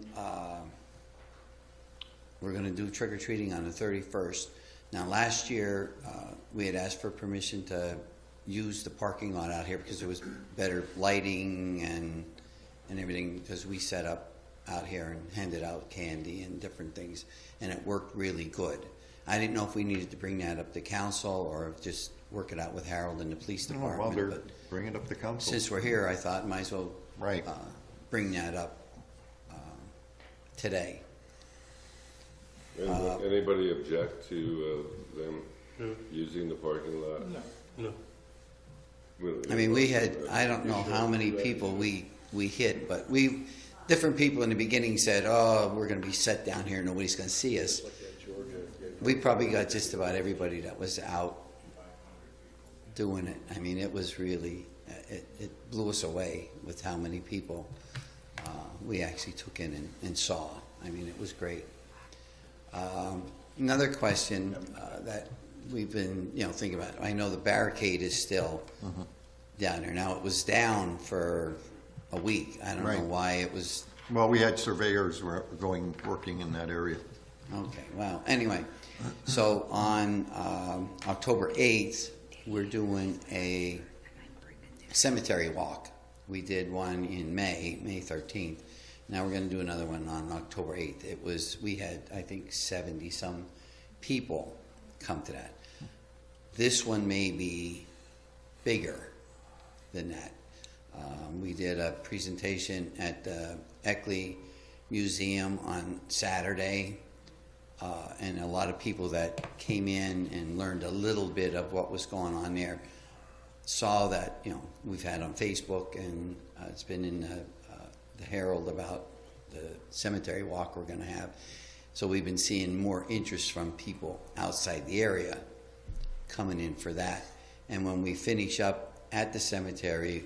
Speaker 13: we're going to do trick-or-treating on the 31st. Now, last year, we had asked for permission to use the parking lot out here because there was better lighting and everything, because we set up out here and handed out candy and different things, and it worked really good. I didn't know if we needed to bring that up to council or just work it out with Harold and the police department. But
Speaker 5: bring it up to council.
Speaker 13: since we're here, I thought might as well
Speaker 5: Right.
Speaker 13: Bring that up today.
Speaker 1: Anybody object to them using the parking lot?
Speaker 7: No.
Speaker 13: I mean, we had, I don't know how many people we hit, but different people in the beginning said, oh, we're going to be set down here, nobody's going to see us. We probably got just about everybody that was out doing it. I mean, it was really, it blew us away with how many people we actually took in and saw. I mean, it was great. Another question that we've been, thinking about. I know the barricade is still down there. Now, it was down for a week. I don't know why it was.
Speaker 5: Well, we had surveyors working in that area.
Speaker 13: Okay. Well, anyway, so on October 8th, we're doing a cemetery walk. We did one in May 13th. Now we're going to do another one on October 8th. We had, I think, 70 some people come to that. This one may be bigger than that. We did a presentation at the Eckley Museum on Saturday, and a lot of people that came in and learned a little bit of what was going on there saw that, we've had on Facebook, and it's been in the Herald about the cemetery walk we're going to have. So we've been seeing more interest from people outside the area coming in for that. And when we finish up at the cemetery,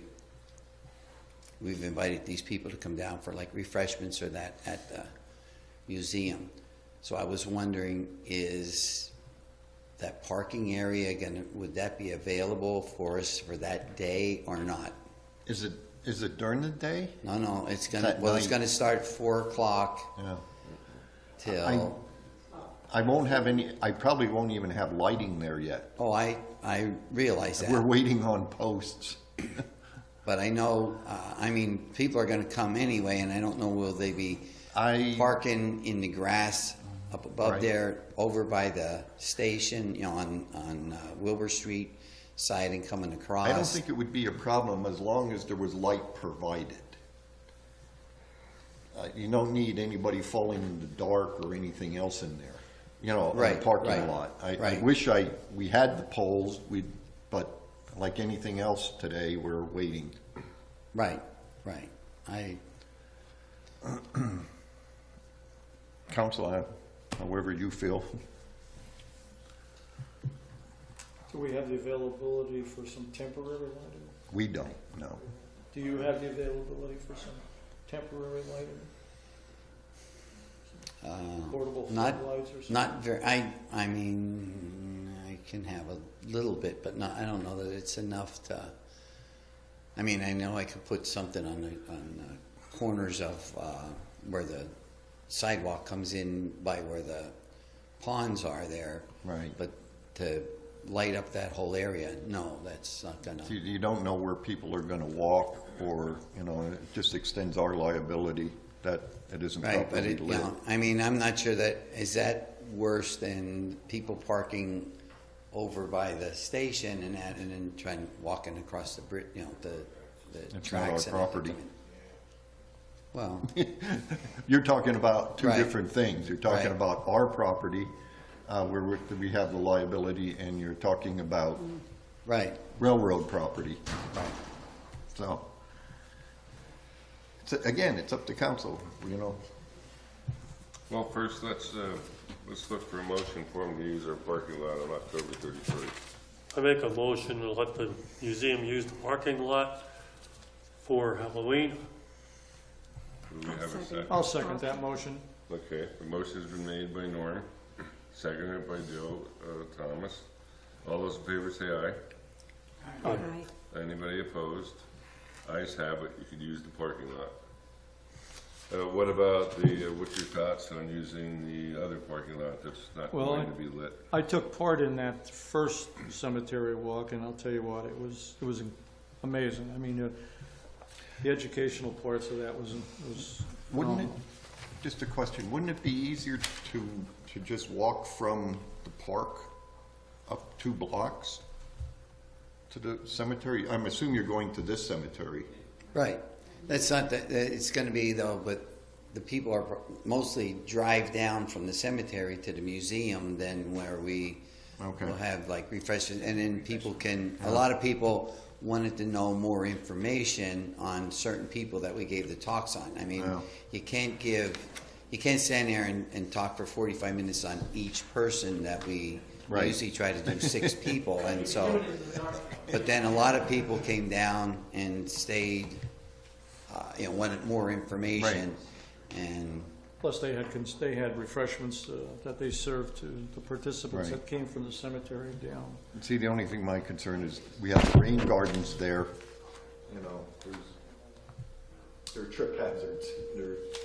Speaker 13: we've invited these people to come down for like refreshments or that at the museum. So I was wondering, is that parking area would that be available for us for that day or not?
Speaker 5: Is it during the day?
Speaker 13: No, it's gonna start at 4:00 till.
Speaker 5: I won't have any. I probably won't even have lighting there yet.
Speaker 13: Oh, I realize that.
Speaker 5: We're waiting on posts.
Speaker 13: But I know, people are going to come anyway, and I don't know, will they be parking in the grass up above there, over by the station, on Wilbur Street side and coming across?
Speaker 5: I don't think it would be a problem as long as there was light provided. You don't need anybody falling in the dark or anything else in there, in the parking lot. I wish we had the poles, but like anything else today, we're waiting.
Speaker 13: Right.
Speaker 5: Council, however you feel.
Speaker 6: Do we have the availability for some temporary lighting?
Speaker 5: We don't, no.
Speaker 6: Do you have the availability for some temporary lighting? Portable floodlights or something?
Speaker 13: Not very. I can have a little bit, but I don't know that it's enough to. I know I could put something on the corners of where the sidewalk comes in by where the ponds are there.
Speaker 5: Right.
Speaker 13: But to light up that whole area, no, that's not gonna.
Speaker 5: You don't know where people are going to walk, or it just extends our liability. that it isn't
Speaker 13: Right, but
Speaker 5: properly
Speaker 13: it, you
Speaker 5: lit.
Speaker 13: know, I mean, I'm not sure is that worse than people parking over by the station and then trying, walking across the bridge, you know, the
Speaker 5: It's
Speaker 13: tracks.
Speaker 5: not our property.
Speaker 13: Well,
Speaker 5: You're talking about two
Speaker 13: Right.
Speaker 5: different things. You're talking
Speaker 13: Right.
Speaker 5: about our property, where we have the liability, and you're talking about
Speaker 13: right,
Speaker 5: railroad property.
Speaker 13: right.
Speaker 5: So, again, it's up to council, you know.
Speaker 1: Well, first, let's look for a motion for them to use our parking lot on October 31st.
Speaker 7: I make a motion to let the museum use the parking lot for Halloween.
Speaker 1: Do we have a second?
Speaker 6: I'll second that motion.
Speaker 1: Okay, the motion's been made by Norm, seconded by Joe Thomas. All those in favor say aye.
Speaker 3: Aye.
Speaker 1: Anybody opposed? Ayes have it, you could use the parking lot. What about what's your thoughts on using the other parking lot that's not
Speaker 6: Well,
Speaker 1: going to be lit?
Speaker 6: I took part in that first cemetery walk, and I'll tell you what, it was amazing. I mean, the educational parts of that was
Speaker 5: Wouldn't it,
Speaker 6: phenomenal.
Speaker 5: just a question, wouldn't it be easier to just walk from the park up 2 blocks to the cemetery? I'm assuming you're going to this cemetery.
Speaker 13: Right. That's not that, it's going to be though, but the people are mostly drive down from the cemetery to the museum, then where we
Speaker 5: Okay.
Speaker 13: will have like refreshments, and then people can, a lot of people wanted to know more information on certain people that we gave the talks on. I mean,
Speaker 5: Yeah.
Speaker 13: you can't stand there and talk for 45 minutes on each person that we
Speaker 5: Right.
Speaker 13: usually try to do 6 people, and so, but then a lot of people came down and stayed, you know, wanted more information, and
Speaker 6: Plus, they had refreshments that they served to the participants
Speaker 5: Right.
Speaker 6: that came from the cemetery down.
Speaker 5: See, the only thing my concern is, we have rain gardens there. You know, there are trip hazards, there's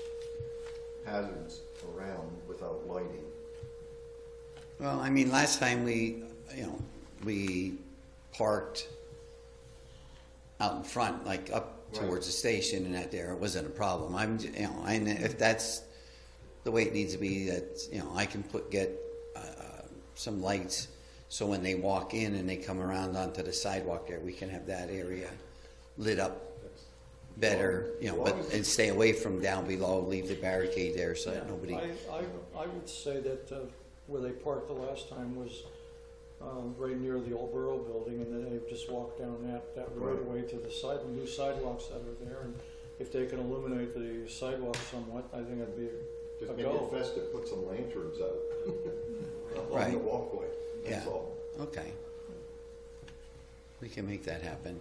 Speaker 5: hazards around without lighting.
Speaker 13: well, I mean, last time we parked out in front, like up towards the station, and that there, it wasn't a problem. If that's the way it needs to be, that, you know, I can get some lights, so when they walk in and they come around onto the sidewalk there, we can have that area lit up better, you know, and stay away from down below, leave the barricade there so that nobody.
Speaker 6: I would say that where they parked the last time was right near the old Borough building, and then they've just walked down that right away to the new sidewalks that are there, and if they can illuminate the sidewalks somewhat, I think it'd be
Speaker 5: Just
Speaker 6: a
Speaker 5: make
Speaker 6: go.
Speaker 5: it festive, put some lanterns out along
Speaker 13: Right.
Speaker 5: the walkway, that's
Speaker 13: Yeah.
Speaker 5: all.
Speaker 13: Okay. We can make that happen.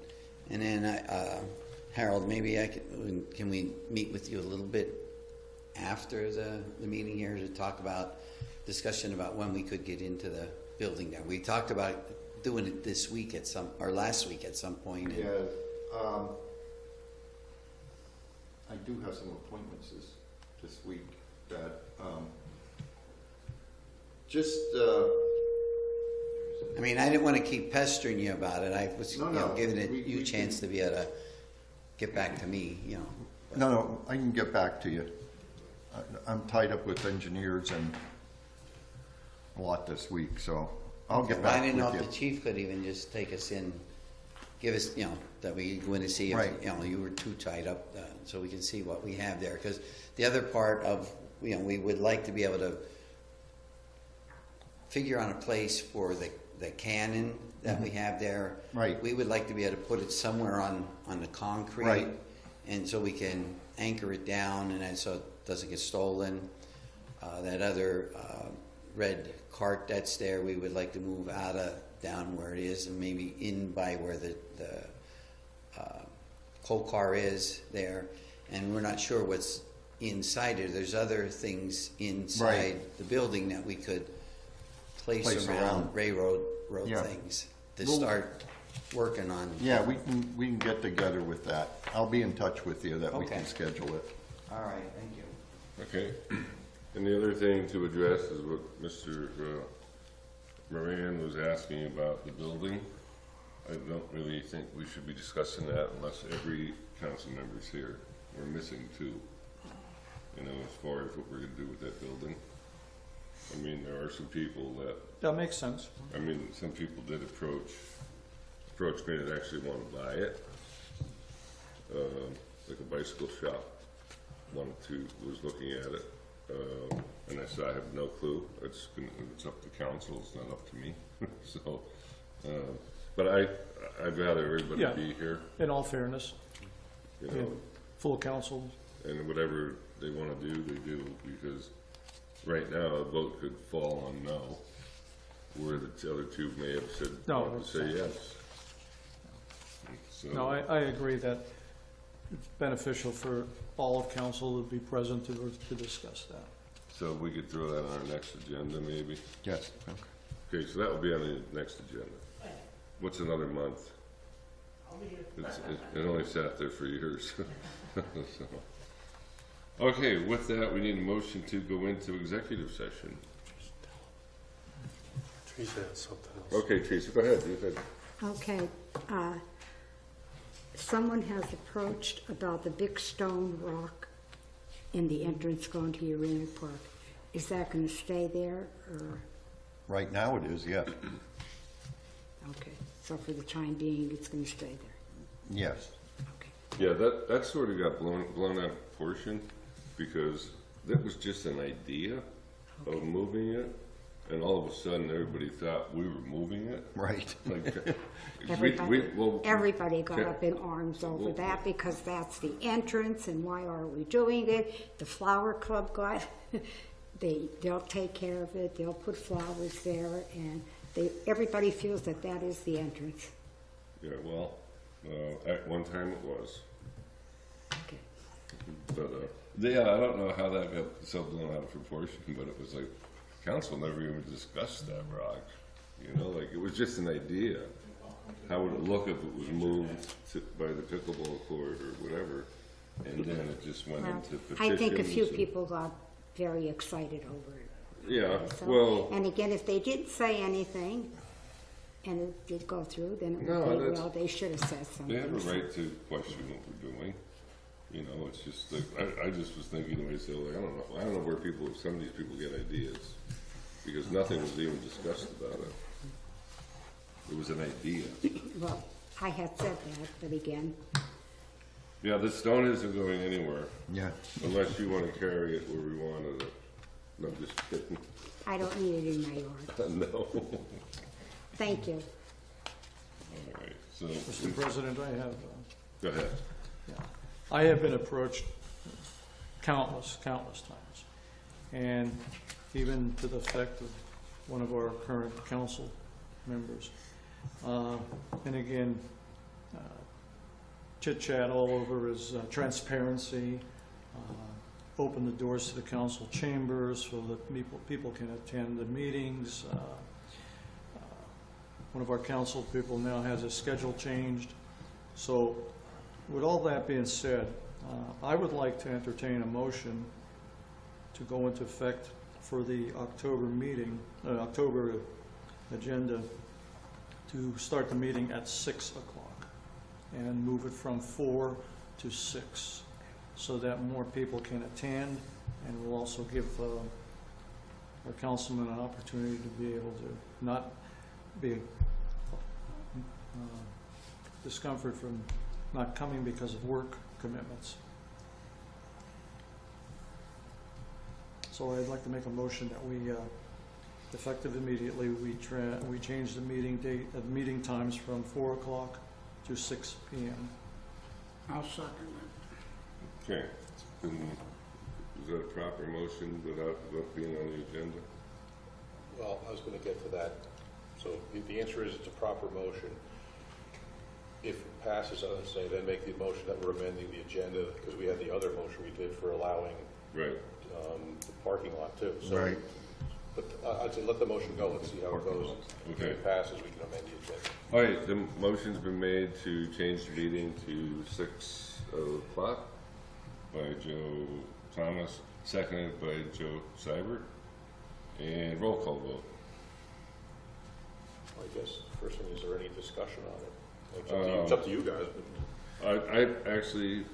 Speaker 13: And then, Harold, maybe can we meet with you a little bit after the meeting here to talk about, discussion about when we could get into the building there? We talked about doing it this week or last week at some point. and-
Speaker 5: Yeah, I do have some appointments this week that,
Speaker 13: I mean, I didn't want to keep pestering you about it. I was,
Speaker 5: No,
Speaker 13: you know,
Speaker 5: no.
Speaker 13: giving
Speaker 5: We
Speaker 13: you a chance to be able to get back to me, you know.
Speaker 5: No, I can get back to you. I'm tied up with engineers and a lot this week, so I'll get
Speaker 13: Well,
Speaker 5: back
Speaker 13: I didn't know
Speaker 5: with
Speaker 13: if
Speaker 5: you.
Speaker 13: the chief could even just take us in, give us, you know, that we could go in and see if,
Speaker 5: Right.
Speaker 13: you know, you were too tied up, so we can see what we have there. Because the other part of, you know, we would like to be able to figure out a place for the cannon that we have there.
Speaker 5: Right.
Speaker 13: We would like to be able to put it somewhere on the concrete.
Speaker 5: Right.
Speaker 13: And so we can anchor it down, and then so it doesn't get stolen. That other red cart that's there, we would like to move down where it is, and maybe in by where the coal car is there. And we're not sure what's inside it. There's other things inside the building that we could place around railroad
Speaker 5: Yeah.
Speaker 13: things to
Speaker 5: Well-
Speaker 13: start working on.
Speaker 5: Yeah, we can get together with that. I'll be in touch with you that we
Speaker 13: Okay.
Speaker 5: can schedule it.
Speaker 13: All right, thank you.
Speaker 1: Okay. And the other thing to address is what Mr. Moran was asking about the building. I don't really think we should be discussing that unless every council member's here. We're missing 2. you know, as far as what we're gonna do with that building. I mean, there are some people
Speaker 6: That makes sense.
Speaker 1: I mean, some people did approach me that actually want to buy it. Like a bicycle shop, was looking at it. And I said, I have no clue. It's up to council, it's not up to me. So, but I'd rather everybody
Speaker 6: Yeah.
Speaker 1: be here,
Speaker 6: In all fairness,
Speaker 1: you
Speaker 6: yeah,
Speaker 1: know,
Speaker 6: full council.
Speaker 1: and whatever they want to do, they do, because right now, a vote could fall on no, where the other two may have said,
Speaker 6: No,
Speaker 1: want to say yes. So,
Speaker 6: No, I agree that it's beneficial for all of council to be present to discuss that.
Speaker 1: so we could throw that on our next agenda, maybe?
Speaker 5: Yes.
Speaker 1: Okay, so that will be on the next agenda. What's another month? It only sat there for years. So. Okay, with that, we need a motion to go into executive session.
Speaker 7: Teresa has something else.
Speaker 1: Okay, Teresa, go ahead. You said-
Speaker 3: Okay, someone has approached about the big stone rock in the entrance going to Urana Park. Is that gonna stay there, or,
Speaker 5: Right now it is, yes.
Speaker 3: okay, so for the time being, it's gonna stay there?
Speaker 5: Yes.
Speaker 3: Okay.
Speaker 1: Yeah, that sort of got blown out of proportion because that was just an idea of moving it, and all of a sudden everybody thought we were moving it.
Speaker 5: Right.
Speaker 1: Like,
Speaker 3: Everybody got
Speaker 1: Okay.
Speaker 3: up in arms over
Speaker 1: Well-
Speaker 3: that because that's the entrance and why are we doing it? The flower club got, they'll take care of it, they'll put flowers there, and everybody feels that that is the entrance.
Speaker 1: Yeah, well, at one time it was.
Speaker 3: Okay.
Speaker 1: But, yeah, I don't know how that got so blown out of proportion, but it was like, council never even discussed that rock. You know, like, it was just an idea. How would it look if it was moved by the pickleball court or whatever? And then it just went
Speaker 3: Well,
Speaker 1: into petitions.
Speaker 3: I think a few
Speaker 1: and-
Speaker 3: people got very excited over it.
Speaker 1: Yeah,
Speaker 3: So-
Speaker 1: well,
Speaker 3: And again, if they didn't say anything, and it did go through, then it
Speaker 1: No,
Speaker 3: would be,
Speaker 1: that's-
Speaker 3: well, they should have said something.
Speaker 1: they have a right to question what we're doing. You know, it's just like, I just was thinking to myself, like, I don't know where some of these people get ideas. Because nothing was even discussed about it. It was an idea.
Speaker 3: Well, I had said that, but again,
Speaker 1: Yeah, the stone isn't going anywhere
Speaker 5: Yeah.
Speaker 1: unless you want to carry it where we wanted it. No, I'm just kidding.
Speaker 3: I don't need it in my yard.
Speaker 1: No.
Speaker 3: Thank you.
Speaker 1: All right, so,
Speaker 6: Mr. President, I have,
Speaker 1: go ahead.
Speaker 6: I have been approached countless times. And even to the effect of one of our current council members. And again, chit-chat all over is transparency, open the doors to the council chambers so that people can attend the meetings. One of our council people now has his schedule changed. So with all that being said, I would like to entertain a motion to go into effect for the October meeting, October agenda, to start the meeting at 6 o'clock and move it from 4 to 6 so that more people can attend, and we'll also give our councilman an opportunity to be able to not be discomfort from not coming because of work commitments. So I'd like to make a motion that we, effective immediately, we change the meeting date, meeting times from 4 o'clock to 6 p.m.
Speaker 9: I'll second
Speaker 1: Okay. Is that a proper motion without being on the agenda?
Speaker 4: Well, I was going to get to that. So the answer is it's a proper motion. If it passes, I would say then make the motion that we're amending the agenda, because we had the other motion we did for allowing
Speaker 1: Right.
Speaker 4: the parking lot too. So,
Speaker 5: Right.
Speaker 4: but I'd say let the motion go and see how it goes. If
Speaker 1: Okay.
Speaker 4: it passes, we can amend the agenda.
Speaker 1: All right, the motion's been made to change the meeting to 6 o'clock by Joe Thomas, seconded by Joe Seibert, and roll call vote.
Speaker 4: I guess the first thing, is there any discussion on it? It's up to you guys. But
Speaker 1: I actually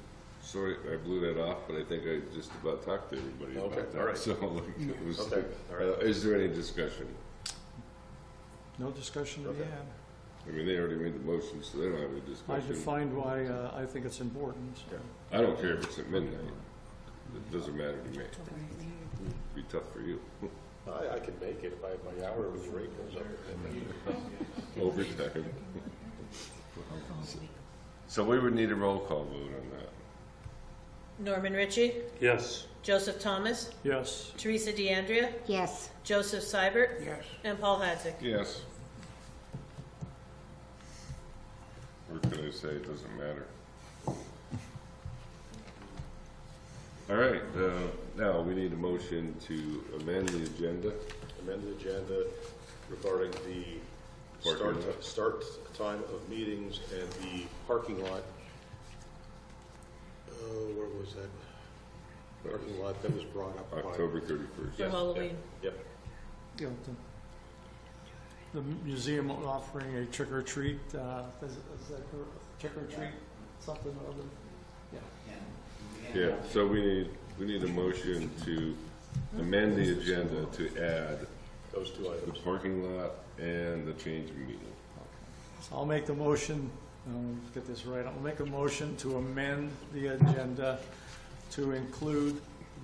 Speaker 1: Sorry, I blew that off, but I think I just about talked to everybody
Speaker 4: Okay,
Speaker 1: about that.
Speaker 4: all right.
Speaker 1: So it was,
Speaker 4: Okay, all right.
Speaker 1: is there any discussion?
Speaker 6: No discussion to be
Speaker 4: Okay.
Speaker 6: had.
Speaker 1: I mean, they already made the motion, so they don't have any
Speaker 6: I
Speaker 1: discussion.
Speaker 6: defined why I think it's important. So.
Speaker 1: I don't care if it's at midnight. It doesn't matter to me. It'd be tough for you.
Speaker 4: I can make it if my hourly rate goes up.
Speaker 1: Overtime. So we would need a roll call vote on that.
Speaker 2: Norman Ritchie,
Speaker 7: Yes.
Speaker 2: Joseph Thomas,
Speaker 6: Yes.
Speaker 2: Teresa DeAndrea,
Speaker 3: Yes.
Speaker 2: Joseph Seibert,
Speaker 9: Yes.
Speaker 2: and Paul Hadzik.
Speaker 1: Yes. Or can I say it doesn't matter? All right, now we need a motion to amend the agenda.
Speaker 4: Amend the agenda regarding the
Speaker 1: Parking lot.
Speaker 4: start time of meetings and the parking lot. Where was that? Parking lot that was brought up by.
Speaker 1: October 31st.
Speaker 2: For Halloween.
Speaker 4: Yep.
Speaker 6: You know, the museum offering a trick or treat. Is that trick or treat? Something or other.
Speaker 1: Yeah, so we need a motion to amend the agenda to add
Speaker 4: Those two
Speaker 1: the
Speaker 4: items.
Speaker 1: parking lot and the change of meeting.
Speaker 6: So I'll make the motion. Get this right. I'll make a motion to amend the agenda to include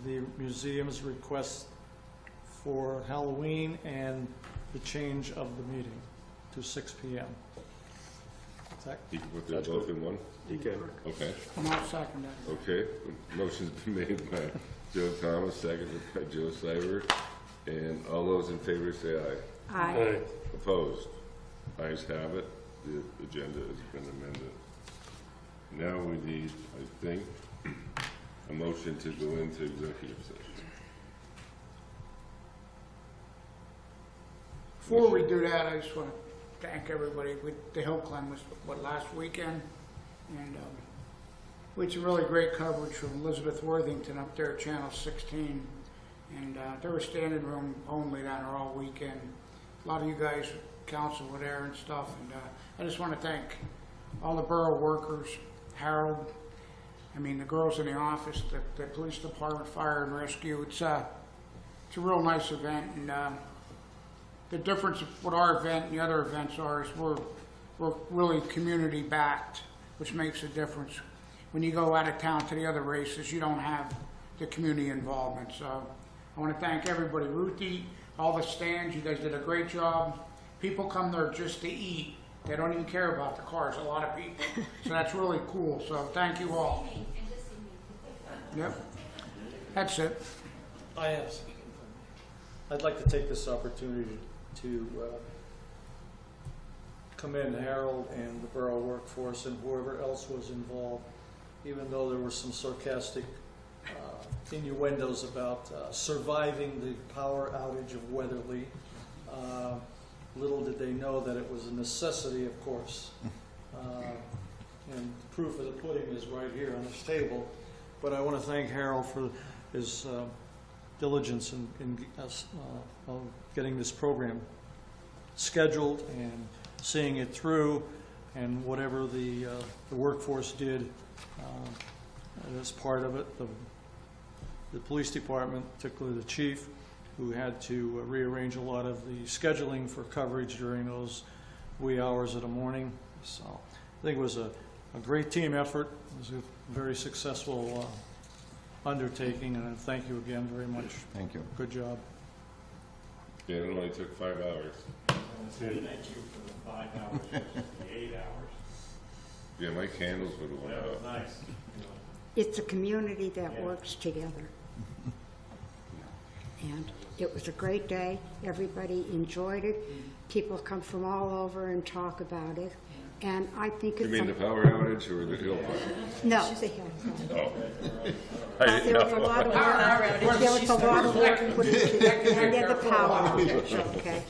Speaker 6: the museum's request for Halloween and the change of the meeting to 6 p.m. Is that
Speaker 1: You can put them both in one?
Speaker 4: You can.
Speaker 1: Okay,
Speaker 9: And I'll second that.
Speaker 1: okay. Motion's been made by Joe Thomas, seconded by Joe Seibert. And all those in favor say aye.
Speaker 9: Aye.
Speaker 1: Opposed? Ayes have it. The agenda has been amended. Now we need, I think, a motion to go into executive session.
Speaker 9: Before we do that, I just want to thank everybody. The Hill Climb was, last weekend? And we had some really great coverage from Elizabeth Worthington up there at Channel 16. And there was standing room only down there all weekend. A lot of you guys, council were there and stuff. And I just want to thank all the borough workers, Harold, the girls in the office, the police department, fire and rescue. It's a real nice event. And the difference of what our event and the other events are is we're really community backed, which makes a difference. When you go out of town to the other races, you don't have the community involvement. So I want to thank everybody, Ruthie, all the stands. You guys did a great job. People come there just to eat. They don't even care about the cars, a lot of people. So that's really cool. So thank you all. Yep. That's it.
Speaker 6: I'd like to take this opportunity to commend Harold and the borough workforce and whoever else was involved, even though there were some sarcastic innuendos about surviving the power outage of Weatherly. Little did they know that it was a necessity, of course. And proof of the pudding is right here on this table. But I want to thank Harold for his diligence in getting this program scheduled and seeing it through, and whatever the workforce did as part of it. The police department, particularly the chief, who had to rearrange a lot of the scheduling for coverage during those wee hours of the morning. So I think it was a great team effort. It was a very successful undertaking, and I thank you again very much.
Speaker 5: Thank you.
Speaker 6: Good job.
Speaker 1: Yeah, it only took 5 hours.
Speaker 10: Thank you for the 5 hours, versus the 8 hours.
Speaker 1: Yeah, my candles would have went
Speaker 10: That was
Speaker 1: out.
Speaker 10: nice.
Speaker 3: It's a community that works together. And it was a great day. Everybody enjoyed it. People come from all over and talk about it. And I think
Speaker 1: You
Speaker 3: it's
Speaker 1: mean the power outage or the hill climb?
Speaker 3: no, the Hill Climb.
Speaker 1: Oh. I didn't
Speaker 3: There was a
Speaker 1: know.
Speaker 3: lot of work. There was a lot of work put into it, and then the power outage, okay?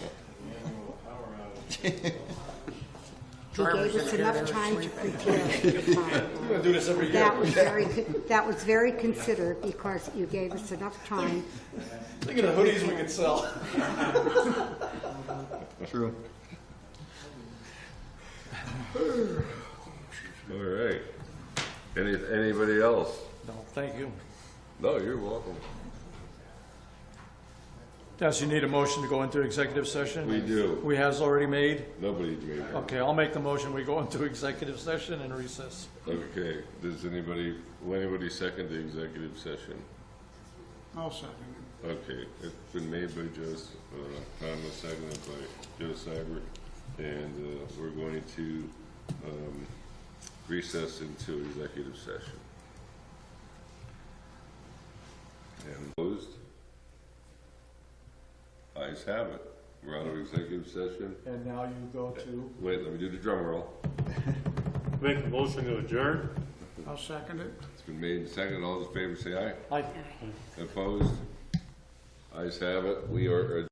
Speaker 3: He gave us enough time to prepare for the fire.
Speaker 6: We're going to do this every year.
Speaker 3: That was very considerate because you gave us enough time.
Speaker 6: Think of the hoodies we could sell.
Speaker 5: True.
Speaker 1: All right. Anybody else?
Speaker 6: No, thank you.
Speaker 1: No, you're welcome.
Speaker 6: Does you need a motion to go into executive session?
Speaker 1: We do.
Speaker 6: We has already made?
Speaker 1: Nobody's made it.
Speaker 6: Okay, I'll make the motion, we go into executive session and recess.
Speaker 1: Okay, will anybody second the executive session?
Speaker 9: I'll second it.
Speaker 1: Okay, it's been made by Thomas, seconded by Joe Seibert, and we're going to recess into executive session. And closed. Ayes have it. We're out of executive session.
Speaker 6: And now you go to?
Speaker 1: Wait, let me do the drum roll.
Speaker 7: Make a motion to adjourn?
Speaker 9: I'll second it.
Speaker 1: It's been made and seconded. All those in favor say aye.
Speaker 6: Aye.
Speaker 1: Opposed? Ayes have it. We are adjourned.